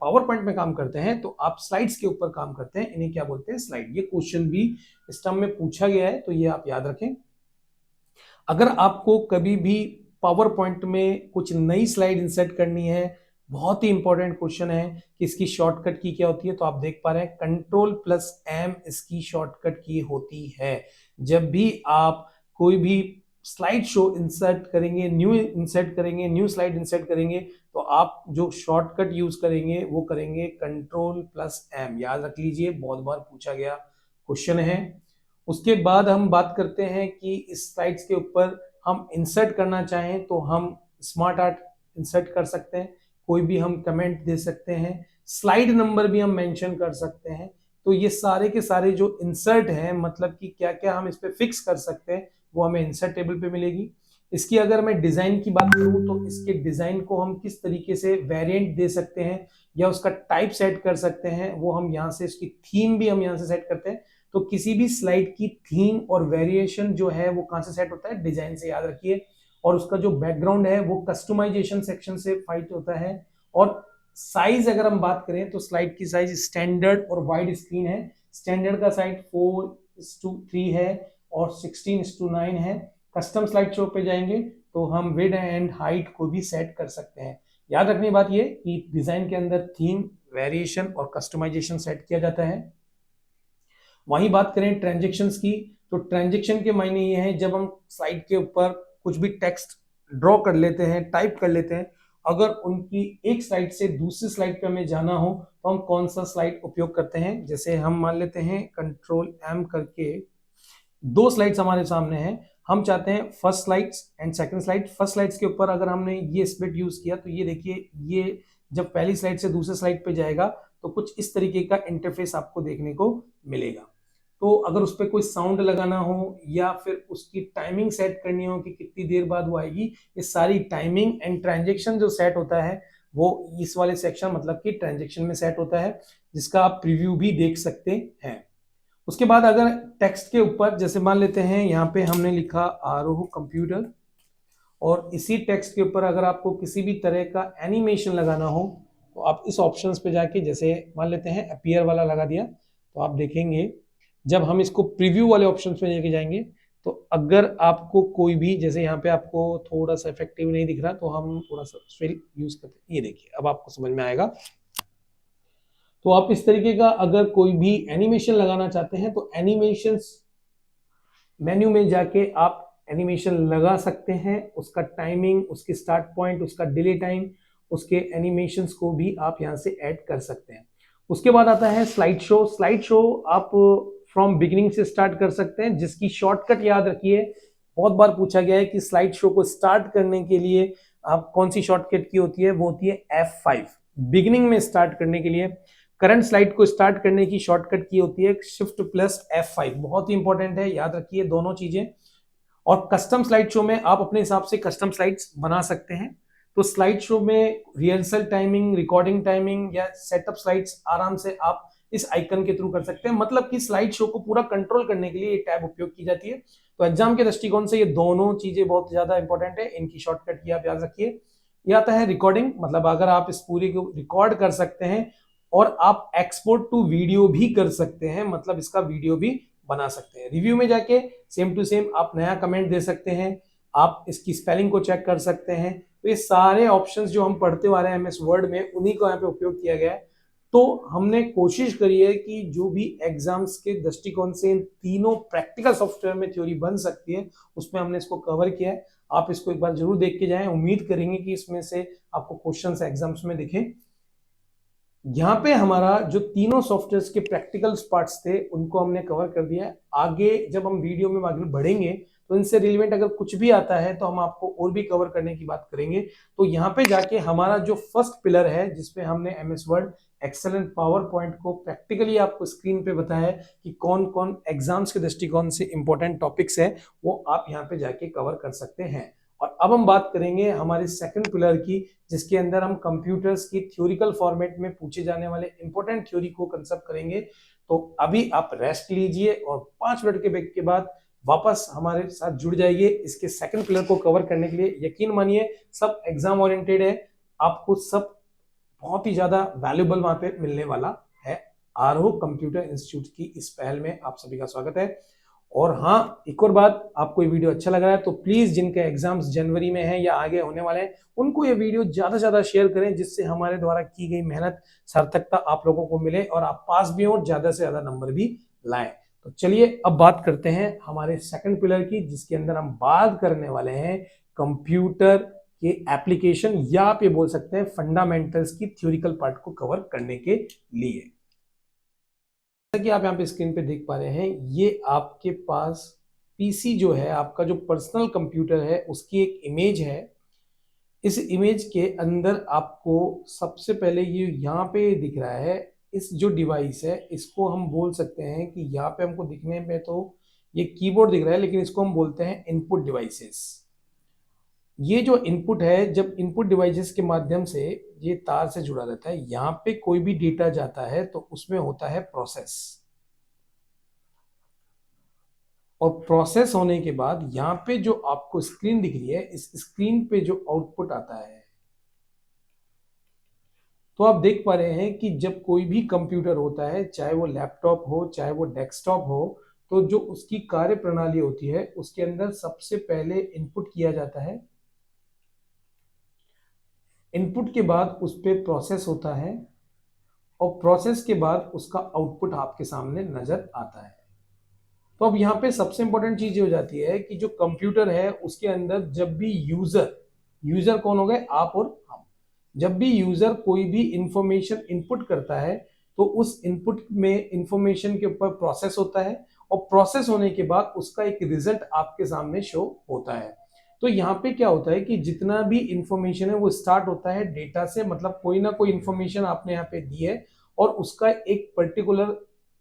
पावर पॉइंट में काम करते हैं तो आप स्लाइड्स के ऊपर काम करते हैं। इन्हें क्या बोलते हैं, स्लाइड। ये क्वेश्चन भी इस टर्म में पूछा गया है तो ये आप याद रखें। अगर आपको कभी भी पावर पॉइंट में कुछ नई स्लाइड इंसर्ट करनी है, बहुत ही इंपॉर्टेंट क्वेश्चन है कि इसकी शॉर्टकट की क्या होती है, तो आप देख पा रहे हैं Ctrl+M इसकी शॉर्टकट की होती है। जब भी आप कोई भी स्लाइड शो इंसर्ट करेंगे, न्यू स्लाइड इंसर्ट करेंगे तो आप जो शॉर्टकट यूज करेंगे वो करेंगे Ctrl+M। याद रख लीजिए, बहुत बार पूछा गया क्वेश्चन है। उसके बाद हम बात करते हैं कि इस स्लाइड्स के ऊपर हम इंसर्ट करना चाहें तो हम स्मार्ट आर्ट इंसर्ट कर सकते हैं, कोई भी हम कमेंट दे सकते हैं, स्लाइड नंबर भी हम मेंशन कर सकते हैं। तो ये सारे के सारे जो इंसर्ट हैं, मतलब कि क्या क्या हम इस पे फिक्स कर सकते हैं, वो हमें इंसर्ट टेबल पे मिलेगी। इसकी अगर मैं डिजाइन की बात करूं तो इसके डिजाइन को हम किस तरीके से वेरिएंट दे सकते हैं या उसका टाइप सेट कर सकते हैं, वो हम यहाँ से, इसकी थीम भी हम यहाँ से सेट करते हैं। तो किसी भी स्लाइड की थीम और वेरिएशन जो है वो कहां से सेट होता है, डिजाइन से, याद रखिए। और उसका जो बैकग्राउंड है वो कस्टमाइजेशन सेक्शन से फाइट होता है। और साइज अगर हम बात करें तो स्लाइड की साइज स्टैंडर्ड और वाइड स्क्रीन है। स्टैंडर्ड का साइज 4:3 है और 16:9 है। कस्टम स्लाइड शो पे जाएंगे तो हम विड एंड हाइट को भी सेट कर सकते हैं। याद रखने की बात ये कि डिजाइन के अंदर थीम, वेरिएशन और कस्टमाइजेशन सेट किया जाता है। वहीं बात करें ट्रांजैक्शंस की, तो ट्रांजैक्शन के मायने ये है जब हम स्लाइड के ऊपर कुछ भी टेक्स्ट ड्रॉ कर लेते हैं, टाइप कर लेते हैं, अगर उनकी एक स्लाइड से दूसरी स्लाइड पे हमें जाना हो तो हम कौन सा स्लाइड उपयोग करते हैं। जैसे हम मान लेते हैं Ctrl+M करके दो स्लाइड्स हमारे सामने हैं, हम चाहते हैं first slides and second slide. First slides के ऊपर अगर हमने ये स्प्लिट यूज किया तो ये देखिए, ये जब पहली स्लाइड से दूसरे स्लाइड पे जाएगा तो कुछ इस तरीके का इंटरफेस आपको देखने को मिलेगा। तो अगर उस पर कोई साउंड लगाना हो या फिर उसकी टाइमिंग सेट करनी हो कि कितनी देर बाद वो आएगी, ये सारी टाइमिंग एंड ट्रांजैक्शन जो सेट होता है वो इस वाले सेक्शन, मतलब कि ट्रांजैक्शन में सेट होता है, जिसका आप प्रीव्यू भी देख सकते हैं। उसके बाद अगर टेक्स्ट के ऊपर, जैसे मान लेते हैं यहाँ पे हमने लिखा आरोह कंप्यूटर, और इसी टेक्स्ट के ऊपर अगर आपको किसी भी तरह का एनिमेशन लगाना हो तो आप इस ऑप्शंस पे जाके, जैसे मान लेते हैं अपीयर वाला लगा दिया, तो आप देखेंगे जब हम इसको प्रीव्यू वाले ऑप्शन पे लेके जाएंगे तो अगर आपको कोई भी, जैसे यहाँ पे आपको थोड़ा सा इफेक्टिव नहीं दिख रहा, तो हम थोड़ा सा स्विल यूज करते हैं। ये देखिए, अब आपको समझ में आएगा। तो आप इस तरीके का अगर कोई भी एनिमेशन लगाना चाहते हैं तो एनिमेशंस मेन्यू में जाके आप एनिमेशन लगा सकते हैं। उसका टाइमिंग, उसकी स्टार्ट पॉइंट, उसका डिले टाइम, उसके एनिमेशंस को भी आप यहाँ से ऐड कर सकते हैं। उसके बाद आता है स्लाइड शो। स्लाइड शो आप फ्रॉम बिगिनिंग से स्टार्ट कर सकते हैं, जिसकी शॉर्टकट याद रखिए। बहुत बार पूछा गया है कि स्लाइड शो को स्टार्ट करने के लिए आप कौन सी शॉर्टकट की होती है, वो होती है F5। बिगिनिंग में स्टार्ट करने के लिए, करंट स्लाइड को स्टार्ट करने की शॉर्टकट की होती है शिफ्ट प्लस F5। बहुत ही इंपॉर्टेंट है, याद रखिए दोनों चीजें। और कस्टम स्लाइड शो में आप अपने हिसाब से कस्टम स्लाइड्स बना सकते हैं। तो स्लाइड शो में रिहर्सल टाइमिंग, रिकॉर्डिंग टाइमिंग या सेटअप स्लाइड्स आराम से आप इस आइकन के थ्रू कर सकते हैं। मतलब कि स्लाइड शो को पूरा कंट्रोल करने के लिए ये टैब उपयोग की जाती है। तो एग्जाम के दृष्टिकोण से ये दोनों चीजें बहुत ज्यादा इंपॉर्टेंट है, इनकी शॉर्टकट की आप याद रखिए। ये आता है रिकॉर्डिंग, मतलब अगर आप इस पूरी को रिकॉर्ड कर सकते हैं और आप एक्सपोर्ट टू वीडियो भी कर सकते हैं, मतलब इसका वीडियो भी बना सकते हैं। रिव्यू में जाके सेम टू सेम आप नया कमेंट दे सकते हैं, आप इसकी स्पेलिंग को चेक कर सकते हैं। तो ये सारे ऑप्शंस जो हम पढ़ते आ रहे हैं MS वर्ड में, उन्हीं को यहाँ पे उपयोग किया गया है। तो हमने कोशिश करी है कि जो भी एग्जाम्स के दृष्टिकोण से इन तीनों प्रैक्टिकल सॉफ्टवेयर में थ्योरी बन सकती है, उसमें हमने इसको कवर किया है। आप इसको एक बार जरूर देख के जाएं। उम्मीद करेंगे कि इसमें से आपको क्वेश्चंस एग्जाम्स में दिखें। यहाँ पे हमारा जो तीनों सॉफ्टवेयर के प्रैक्टिकल पार्ट्स थे, उनको हमने कवर कर दिया है। आगे जब हम वीडियो में आगे बढ़ेंगे तो इनसे रिलेवेंट अगर कुछ भी आता है तो हम आपको और भी कवर करने की बात करेंगे। तो यहाँ पे जाके हमारा जो फर्स्ट पिलर है, जिसपे हमने MS Word, Excel and PowerPoint को प्रैक्टिकली आपको स्क्रीन पे बताया है कि कौन कौन एग्जाम्स के दृष्टिकोण से इंपॉर्टेंट टॉपिक्स है, वो आप यहाँ पे जाके कवर कर सकते हैं। और अब हम बात करेंगे हमारे सेकंड पिलर की, जिसके अंदर हम कंप्यूटर्स की थ्योरिकल फॉर्मेट में पूछे जाने वाले इंपॉर्टेंट थ्योरी को कंसेप्ट करेंगे। तो अभी आप रेस्ट लीजिए और 5 मिनट के ब्रेक के बाद वापस हमारे साथ जुड़ जाइए इसके सेकंड पिलर को कवर करने के लिए। यकीन मानिए सब एग्जाम ओरिएंटेड है, आपको सब बहुत ही ज्यादा वैल्यूएबल वहां पे मिलने वाला है। आरोह कंप्यूटर इंस्टीट्यूट की इस पहल में आप सभी का स्वागत है। और हाँ, एक और बात, आपको ये वीडियो अच्छा लग रहा है तो प्लीज जिनके एग्जाम्स जनवरी में हैं या आगे होने वाले हैं, उनको ये वीडियो ज्यादा से ज्यादा शेयर करें, जिससे हमारे द्वारा की गई मेहनत सार्थकता आप लोगों को मिले और आप पास भी हो, ज्यादा से ज्यादा नंबर भी लाएं। तो चलिए अब बात करते हैं हमारे सेकंड पिलर की, जिसके अंदर हम बात करने वाले हैं कंप्यूटर के एप्लीकेशन, या आप ये बोल सकते हैं फंडामेंटल्स की थ्योरिकल पार्ट को कवर करने के लिए। जैसा कि आप यहाँ पे स्क्रीन पे देख पा रहे हैं, ये आपके पास पीसी जो है, आपका जो पर्सनल कंप्यूटर है, उसकी एक इमेज है। इस इमेज के अंदर आपको सबसे पहले ये यहाँ पे दिख रहा है, इस जो डिवाइस है इसको हम बोल सकते हैं कि यहाँ पे हमको दिखने में तो ये कीबोर्ड दिख रहा है, लेकिन इसको हम बोलते हैं इनपुट डिवाइसेस। ये जो इनपुट है, जब इनपुट डिवाइसेस के माध्यम से ये तार से जुड़ा रहता है, यहाँ पे कोई भी डेटा जाता है तो उसमें होता है प्रोसेस, और प्रोसेस होने के बाद यहाँ पे जो आपको स्क्रीन दिख रही है, इस स्क्रीन पे जो आउटपुट आता है, तो आप देख पा रहे हैं कि जब कोई भी कंप्यूटर होता है, चाहे वो लैपटॉप हो चाहे वो डेस्कटॉप हो, तो जो उसकी कार्य प्रणाली होती है उसके अंदर सबसे पहले इनपुट किया जाता है। इनपुट के बाद उस पर प्रोसेस होता है और प्रोसेस के बाद उसका आउटपुट आपके सामने नजर आता है। तो अब यहाँ पे सबसे इंपॉर्टेंट चीज हो जाती है कि जो कंप्यूटर है उसके अंदर जब भी यूजर कौन हो गए, आप और हम, जब भी यूजर कोई भी इंफॉर्मेशन इनपुट करता है तो उस इनपुट में इंफॉर्मेशन के ऊपर प्रोसेस होता है, और प्रोसेस होने के बाद उसका एक रिजल्ट आपके सामने शो होता है। तो यहाँ पे क्या होता है कि जितना भी इंफॉर्मेशन है वो स्टार्ट होता है डेटा से, मतलब कोई ना कोई इंफॉर्मेशन आपने यहाँ पे दी है और उसका एक पर्टिकुलर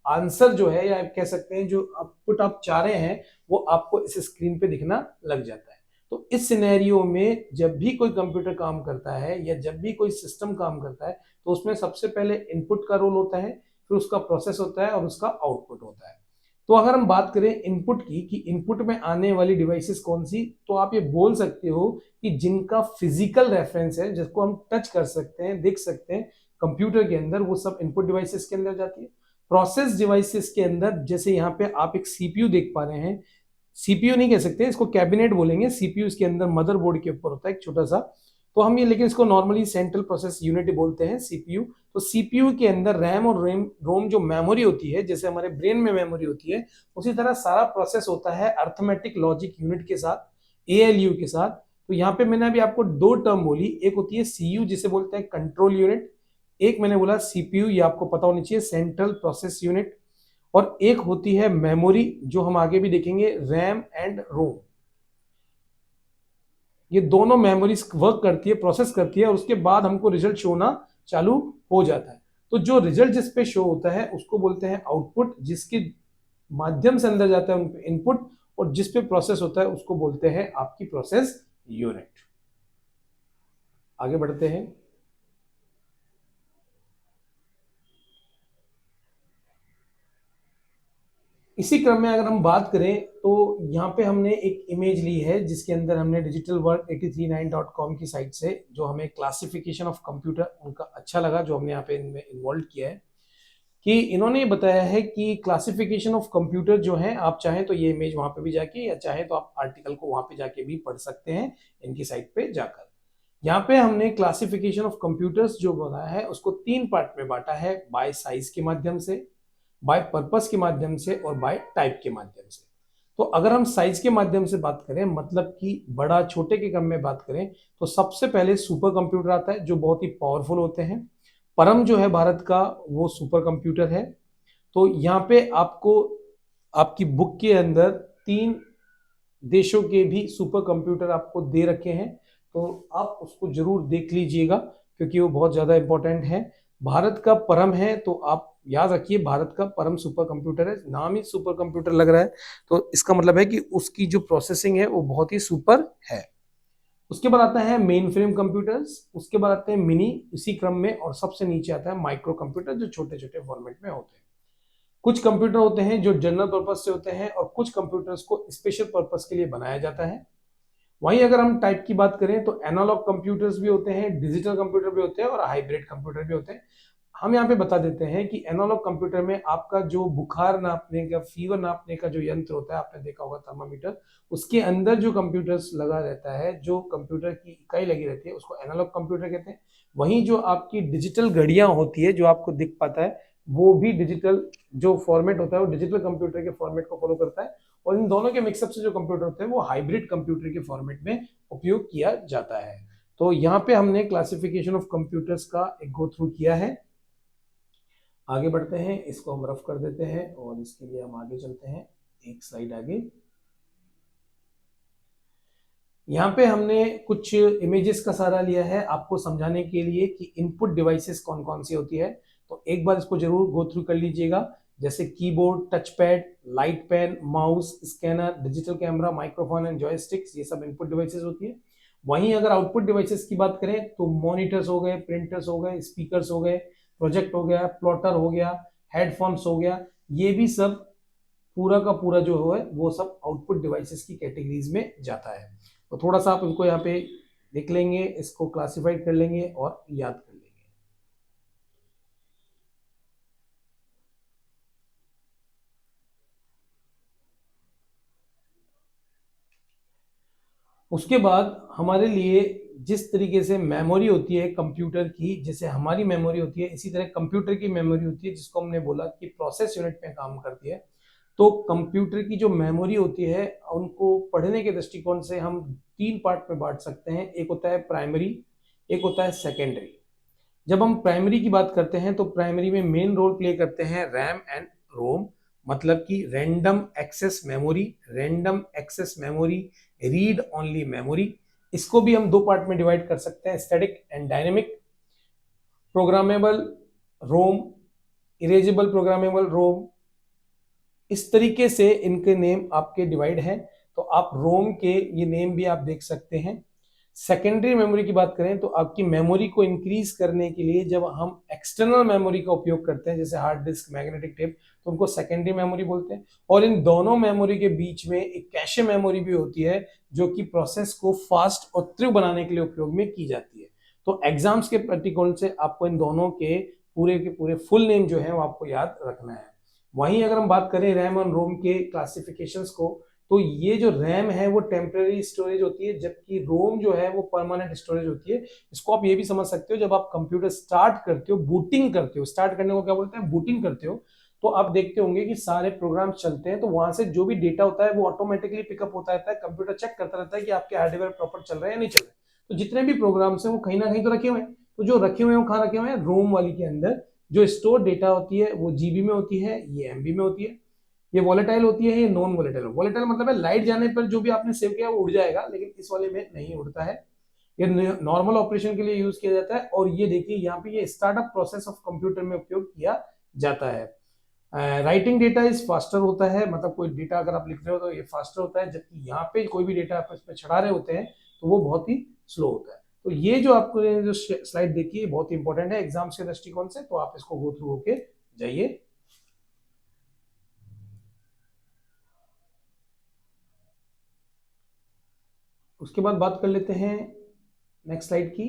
आंसर जो है, या आप कह सकते हैं जो आउटपुट आप चाह रहे हैं, वो आपको इस स्क्रीन पे दिखना लग जाता है। तो इस सिनेरियो में जब भी कोई कंप्यूटर काम करता है या जब भी कोई सिस्टम काम करता है, तो उसमें सबसे पहले इनपुट का रोल होता है, फिर उसका प्रोसेस होता है और उसका आउटपुट होता है। तो अगर हम बात करें इनपुट की, कि इनपुट में आने वाली डिवाइसेस कौन सी, तो आप ये बोल सकते हो कि जिनका फिजिकल रेफरेंस है, जिसको हम टच कर सकते हैं, देख सकते हैं कंप्यूटर के अंदर, वो सब इनपुट डिवाइसेस के अंदर जाती है। प्रोसेस डिवाइसेस के अंदर, जैसे यहाँ पे आप एक CPU देख पा रहे हैं, सीपीयू नहीं कह सकते, इसको कैबिनेट बोलेंगे। सीपीयू इसके अंदर मदरबोर्ड के ऊपर होता है एक छोटा सा, तो हम ये लेकिन इसको नॉर्मली सेंट्रल प्रोसेस यूनिट बोलते हैं सीपीयू। तो सीपीयू के अंदर रैम और रोम जो मेमोरी होती है, जैसे हमारे ब्रेन में मेमोरी होती है, उसी तरह सारा प्रोसेस होता है अर्थमेटिक लॉजिक यूनिट के साथ, एएलयू के साथ। तो यहाँ पे मैंने अभी आपको दो टर्म बोली, एक होती है सीयू जिसे बोलते हैं कंट्रोल यूनिट, एक मैंने बोला सीपीयू, ये आपको पता होनी चाहिए सेंट्रल प्रोसेस यूनिट, और एक होती है मेमोरी जो हम आगे भी देखेंगे रैम एंड रोम। ये दोनों मेमोरीज वर्क करती है, प्रोसेस करती है, और उसके बाद हमको रिजल्ट शो होना चालू हो जाता है। तो जो रिजल्ट जिस पे शो होता है उसको बोलते हैं आउटपुट, जिसके माध्यम से अंदर जाता है उन इनपुट, और जिस पे प्रोसेस होता है उसको बोलते हैं आपकी प्रोसेस यूनिट। आगे बढ़ते हैं। इसी क्रम में अगर हम बात करें तो यहाँ पे हमने एक इमेज ली है जिसके अंदर हमने digitalworld839.com की साइट से, जो हमें क्लासिफिकेशन ऑफ कंप्यूटर उनका अच्छा लगा, जो हमने यहाँ पे इनमें इन्वॉल्व किया है, कि इन्होंने ये बताया है कि क्लासिफिकेशन ऑफ कंप्यूटर जो है, आप चाहें तो ये इमेज वहां पे भी जाके, या चाहें तो आप आर्टिकल को वहां पे जाके भी पढ़ सकते हैं इनकी साइट पे जाकर। यहाँ पे हमने क्लासिफिकेशन ऑफ कंप्यूटर्स जो बनाया है उसको तीन पार्ट में बांटा है, बाय साइज के माध्यम से, बाय पर्पस के माध्यम से, और बाय टाइप के माध्यम से। तो अगर हम साइज के माध्यम से बात करें, मतलब कि बड़ा छोटे के क्रम में बात करें, तो सबसे पहले सुपर कंप्यूटर आता है जो बहुत ही पावरफुल होते हैं। परम जो है भारत का वो सुपर कंप्यूटर है। तो यहाँ पे आपको आपकी बुक के अंदर 3 देशों के भी सुपर कंप्यूटर आपको दे रखे हैं, तो आप उसको जरूर देख लीजिएगा क्योंकि वो बहुत ज्यादा इंपॉर्टेंट है। भारत का परम है, तो आप याद रखिए भारत का परम सुपर कंप्यूटर है, नाम ही सुपर कंप्यूटर लग रहा है, तो इसका मतलब है कि उसकी जो प्रोसेसिंग है वो बहुत ही सुपर है। उसके बाद आता है मेन फ्रेम कंप्यूटर्स, उसके बाद आते हैं मिनी इसी क्रम में, और सबसे नीचे आता है माइक्रो कंप्यूटर जो छोटे छोटे फॉर्मेट में होते हैं। कुछ कंप्यूटर होते हैं जो जनरल पर्पस से होते हैं, और कुछ कंप्यूटर्स को स्पेशल पर्पस के लिए बनाया जाता है। वहीं अगर हम टाइप की बात करें तो एनालॉग कंप्यूटर्स भी होते हैं, डिजिटल कंप्यूटर भी होते हैं, और हाइब्रिड कंप्यूटर भी होते हैं। हम यहाँ पे बता देते हैं कि एनालॉग कंप्यूटर में आपका जो बुखार नापने का, फीवर नापने का जो यंत्र होता है, आपने देखा होगा थर्मामीटर, उसके अंदर जो कंप्यूटर्स लगा रहता है, जो कंप्यूटर की इकाई लगी रहती है, उसको एनालॉग कंप्यूटर कहते हैं। वहीं जो आपकी डिजिटल घड़ियां होती है जो आपको दिख पाता है, वो भी डिजिटल जो फॉर्मेट होता है वो डिजिटल कंप्यूटर के फॉर्मेट को फॉलो करता है, और इन दोनों के मिक्सअप से जो कंप्यूटर होते हैं वो हाइब्रिड कंप्यूटर के फॉर्मेट में उपयोग किया जाता है। तो यहाँ पे हमने क्लासिफिकेशन ऑफ कंप्यूटर्स का एक गो थ्रू किया है। आगे बढ़ते हैं, इसको हम रफ कर देते हैं, और इसके लिए हम आगे चलते हैं एक स्लाइड आगे। यहाँ पे हमने कुछ इमेजेस का सहारा लिया है आपको समझाने के लिए कि इनपुट डिवाइसेस कौन कौन सी होती है। तो एक बार इसको जरूर गो थ्रू कर लीजिएगा, जैसे keyboard, touch pad, light pen, mouse, scanner, digital camera, microphone and joysticks, ये सब इनपुट डिवाइसेस होती है। वहीं अगर आउटपुट डिवाइसेस की बात करें तो मॉनिटर्स हो गए, प्रिंटर्स हो गए, स्पीकर्स हो गए, प्रोजेक्ट हो गया, प्लॉटर हो गया, हेडफोन्स हो गया, ये भी सब पूरा का पूरा जो है वो सब आउटपुट डिवाइसेस की कैटेगरीज में जाता है। तो थोड़ा सा आप इनको यहाँ पे देख लेंगे, इसको क्लासिफाइड कर लेंगे और याद कर लेंगे। उसके बाद हमारे लिए जिस तरीके से मेमोरी होती है कंप्यूटर की, जैसे हमारी मेमोरी होती है, इसी तरह कंप्यूटर की मेमोरी होती है, जिसको हमने बोला कि प्रोसेस यूनिट में काम करती है। तो कंप्यूटर की जो मेमोरी होती है उनको पढ़ने के दृष्टिकोण से हम 3 पार्ट में बांट सकते हैं। एक होता है प्राइमरी, एक होता है सेकेंडरी। जब हम प्राइमरी की बात करते हैं तो प्राइमरी में मेन रोल प्ले करते हैं रैम एंड रोम, मतलब कि random access memory, random access memory, read only memory. इसको भी हम 2 पार्ट में डिवाइड कर सकते हैं, static and dynamic. Programmable Rome, erasable programmable रोम, इस तरीके से इनके नेम आपके डिवाइड हैं। तो आप रोम के ये नेम भी आप देख सकते हैं। सेकेंडरी मेमोरी की बात करें तो आपकी मेमोरी को इंक्रीज करने के लिए जब हम एक्सटर्नल मेमोरी का उपयोग करते हैं, जैसे हार्ड डिस्क, मैग्नेटिक टेप, तो उनको सेकेंडरी मेमोरी बोलते हैं। और इन दोनों मेमोरी के बीच में एक कैशे मेमोरी भी होती है जो कि प्रोसेस को फास्ट और तीव्र बनाने के लिए उपयोग में की जाती है। तो एग्जाम्स के दृष्टिकोण से आपको इन दोनों के पूरे फुल नेम जो है वो आपको याद रखना है। वहीं अगर हम बात करें रैम और रोम के क्लासिफिकेशंस को, तो ये जो रैम है वो टेम्परेरी स्टोरेज होती है, जबकि रोम जो है वो परमानेंट स्टोरेज होती है। इसको आप ये भी समझ सकते हो, जब आप कंप्यूटर स्टार्ट करते हो, बूटिंग करते हो, स्टार्ट करने को क्या बोलते हैं, बूटिंग करते हो, तो आप देखते होंगे कि सारे प्रोग्राम चलते हैं, तो वहां से जो भी डेटा होता है वो ऑटोमेटिकली पिकअप होता रहता है, कंप्यूटर चेक करता रहता है कि आपके हार्डवेयर प्रॉपर चल रहा है या नहीं चल रहा है। तो जितने भी प्रोग्राम्स हैं वो कहीं ना कहीं तो रखे हुए हैं, तो जो रखे हुए हैं वो कहाँ रखे हुए हैं, रोम वाली के अंदर। जो स्टोर डेटा होती है वो जीबी में होती है, ये एमबी में होती है। ये वॉलेटाइल होती है, ये नॉन वॉलेटाइल। वॉलेटाइल मतलब है लाइट जाने पर जो भी आपने सेव किया वो उड़ जाएगा, लेकिन इस वाले में नहीं उड़ता है। ये नॉर्मल ऑपरेशन के लिए यूज किया जाता है। और ये देखिए यहाँ पे ये स्टार्टअप प्रोसेस ऑफ कंप्यूटर में उपयोग किया जाता है। राइटिंग डेटा इज फास्टर होता है, मतलब कोई डेटा अगर आप लिख रहे हो तो ये फास्टर होता है, जबकि यहाँ पे कोई भी डेटा आप इसमें चढ़ा रहे होते हैं तो वो बहुत ही स्लो होता है। तो ये जो आपको जो स्लाइड देखी है बहुत इंपॉर्टेंट है एग्जाम्स के दृष्टिकोण से, तो आप इसको गो थ्रू होके जाइए। उसके बाद बात कर लेते हैं नेक्स्ट स्लाइड की।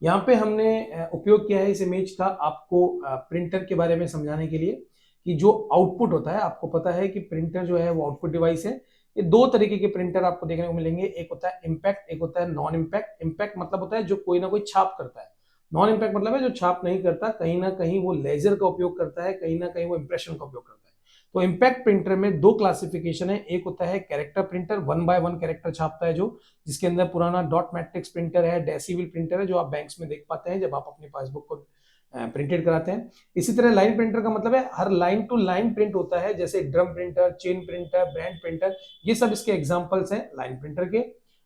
यहाँ पे हमने उपयोग किया है इस इमेज का आपको प्रिंटर के बारे में समझाने के लिए, कि जो आउटपुट होता है, आपको पता है कि प्रिंटर जो है वो आउटपुट डिवाइस है। ये दो तरीके के प्रिंटर आपको देखने को मिलेंगे, एक होता है इम्पैक्ट, एक होता है नॉन इम्पैक्ट। इम्पैक्ट मतलब होता है जो कोई ना कोई छाप करता है, नॉन इम्पैक्ट मतलब है जो छाप नहीं करता, कहीं ना कहीं वो लेजर का उपयोग करता है, कहीं ना कहीं वो इंप्रेशन का उपयोग करता है। तो इम्पैक्ट प्रिंटर में दो क्लासिफिकेशन है, एक होता है कैरेक्टर प्रिंटर, 1 by 1 कैरेक्टर छापता है, जो जिसके अंदर पुराना डॉट मैट्रिक्स प्रिंटर है, डेसिबल प्रिंटर है, जो आप बैंक्स में देख पाते हैं जब आप अपनी पासबुक को प्रिंटेड कराते हैं। इसी तरह लाइन प्रिंटर का मतलब है हर लाइन टू लाइन प्रिंट होता है, जैसे drum printer, chain printer, brand printer, ये सब इसके एग्जांपल्स हैं लाइन प्रिंटर के।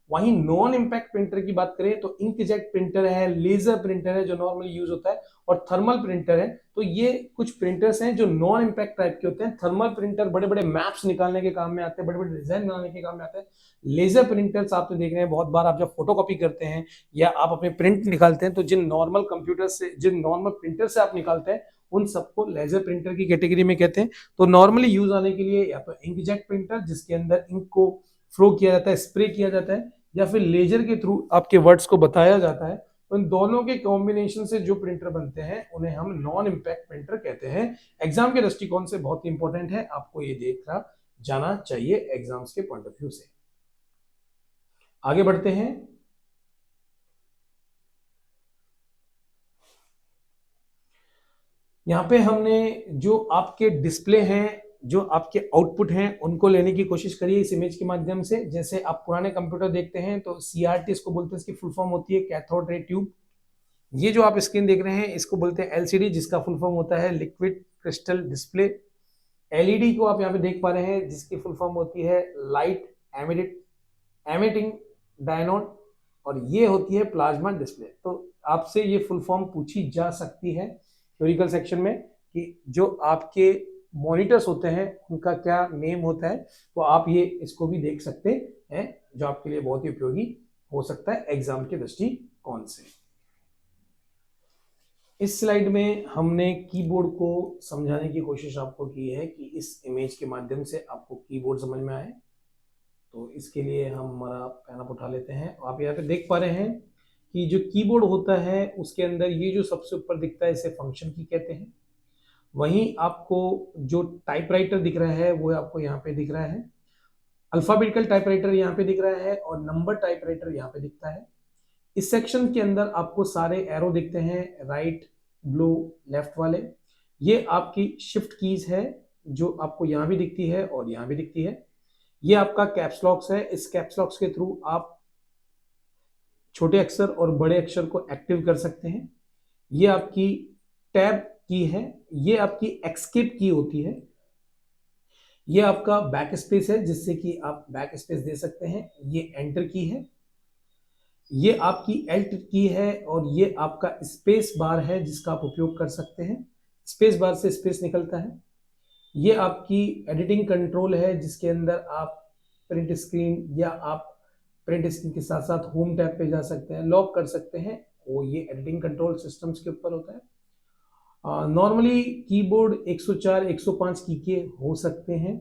वहीं नॉन इम्पैक्ट प्रिंटर की बात करें तो इंकजेट प्रिंटर है, लेजर प्रिंटर है जो नॉर्मली यूज होता है, और थर्मल प्रिंटर है। तो ये कुछ प्रिंटर्स हैं जो नॉन इम्पैक्ट टाइप के होते हैं। थर्मल प्रिंटर बड़े बड़े मैप्स निकालने के काम में आते हैं, बड़े बड़े डिजाइन बनाने के काम में आते हैं। लेजर प्रिंटर्स आप तो देख रहे हैं बहुत बार, आप जब फोटोकॉपी करते हैं या आप अपने प्रिंट निकालते हैं तो जिन नॉर्मल कंप्यूटर से, जिन नॉर्मल प्रिंटर से आप निकालते हैं उन सबको लेजर प्रिंटर की कैटेगरी में कहते हैं। तो नॉर्मली यूज आने के लिए या तो इंकजेट प्रिंटर जिसके अंदर इंक को फ्लो किया जाता है, स्प्रे किया जाता है, या फिर लेजर के थ्रू आपके वर्ड्स को बताया जाता है। तो इन दोनों के कॉम्बिनेशन से जो प्रिंटर बनते हैं उन्हें हम नॉन इम्पैक्ट प्रिंटर कहते हैं। एग्जाम के दृष्टिकोण से बहुत इंपॉर्टेंट है, आपको ये देखना जाना चाहिए एग्जाम्स के पॉइंट ऑफ व्यू से। आगे बढ़ते हैं। यहाँ पे हमने जो आपके डिस्प्ले हैं, जो आपके आउटपुट हैं, उनको लेने की कोशिश करिए इस इमेज के माध्यम से। जैसे आप पुराने कंप्यूटर देखते हैं तो सीआरटी इसको बोलते हैं, इसकी फुल फॉर्म होती है कैथोड रे ट्यूब। ये जो आप स्क्रीन देख रहे हैं इसको बोलते हैं एलसीडी, जिसका फुल फॉर्म होता है लिक्विड क्रिस्टल डिस्प्ले। एलईडी को आप यहाँ पे देख पा रहे हैं जिसकी फुल फॉर्म होती है लाइट एमिटिंग डायनोड, और ये होती है प्लाज्मा डिस्प्ले। तो आपसे ये फुल फॉर्म पूछी जा सकती है थ्योरिकल सेक्शन में कि जो आपके मॉनिटर्स होते हैं उनका क्या नेम होता है, तो आप ये इसको भी देख सकते हैं, जो आपके लिए बहुत ही उपयोगी हो सकता है एग्जाम के दृष्टिकोण से। इस स्लाइड में हमने कीबोर्ड को समझाने की कोशिश आपको की है कि इस इमेज के माध्यम से आपको कीबोर्ड समझ में आए। तो इसके लिए हम हमारा पेन अप उठा लेते हैं। आप यहाँ पे देख पा रहे हैं कि जो कीबोर्ड होता है उसके अंदर ये जो सबसे ऊपर दिखता है इसे फंक्शन की कहते हैं। वहीं आपको जो टाइपराइटर दिख रहा है वो आपको यहाँ पे दिख रहा है, अल्फाबेटिकल टाइपराइटर यहाँ पे दिख रहा है, और नंबर टाइपराइटर यहाँ पे दिखता है। इस सेक्शन के अंदर आपको सारे एरो दिखते हैं, राइट, ब्लू, लेफ्ट वाले। ये आपकी शिफ्ट कीज है जो आपको यहाँ भी दिखती है और यहाँ भी दिखती है। ये आपका कैप्स लॉक्स है, इस कैप्स लॉक्स के थ्रू आप छोटे अक्षर और बड़े अक्षर को एक्टिव कर सकते हैं। ये आपकी टैब की है, ये आपकी एस्केप की होती है। ये आपका बैक स्पेस है जिससे कि आप बैक स्पेस दे सकते हैं। ये एंटर की है, ये आपकी एल्ट की है, और ये आपका स्पेस बार है जिसका आप उपयोग कर सकते हैं। स्पेस बार से स्पेस निकलता है। ये आपकी एडिटिंग कंट्रोल है जिसके अंदर आप प्रिंट स्क्रीन या आप प्रिंट स्क्रीन के साथ साथ होम टैब पे जा सकते हैं, लॉक कर सकते हैं, वो ये एडिटिंग कंट्रोल सिस्टम्स के ऊपर होता है। नॉर्मली कीबोर्ड 104 105 की के हो सकते हैं।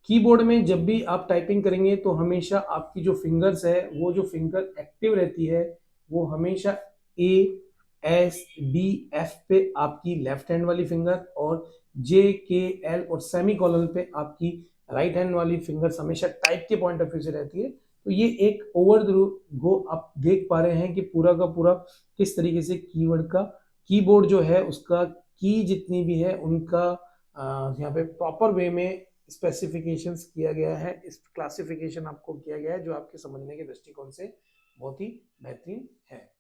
कीबोर्ड में जब भी आप टाइपिंग करेंगे तो हमेशा आपकी जो फिंगर्स है वो जो फिंगर एक्टिव रहती है वो हमेशा ए एस डी एफ पे आपकी लेफ्ट हैंड वाली फिंगर, और जे के एल और सेमी कॉलन पे आपकी राइट हैंड वाली फिंगर्स हमेशा टाइप के पॉइंट ऑफ व्यू से रहती है। तो ये एक ओवर द गो आप देख पा रहे हैं कि पूरा का पूरा किस तरीके से कीवर्ड का कीबोर्ड जो है उसका की जितनी भी है उनका यहाँ पे प्रॉपर वे में स्पेसिफिकेशंस किया गया है, इस क्लासिफिकेशन आपको किया गया है जो आपके समझने के दृष्टिकोण से बहुत ही बेहतरीन है।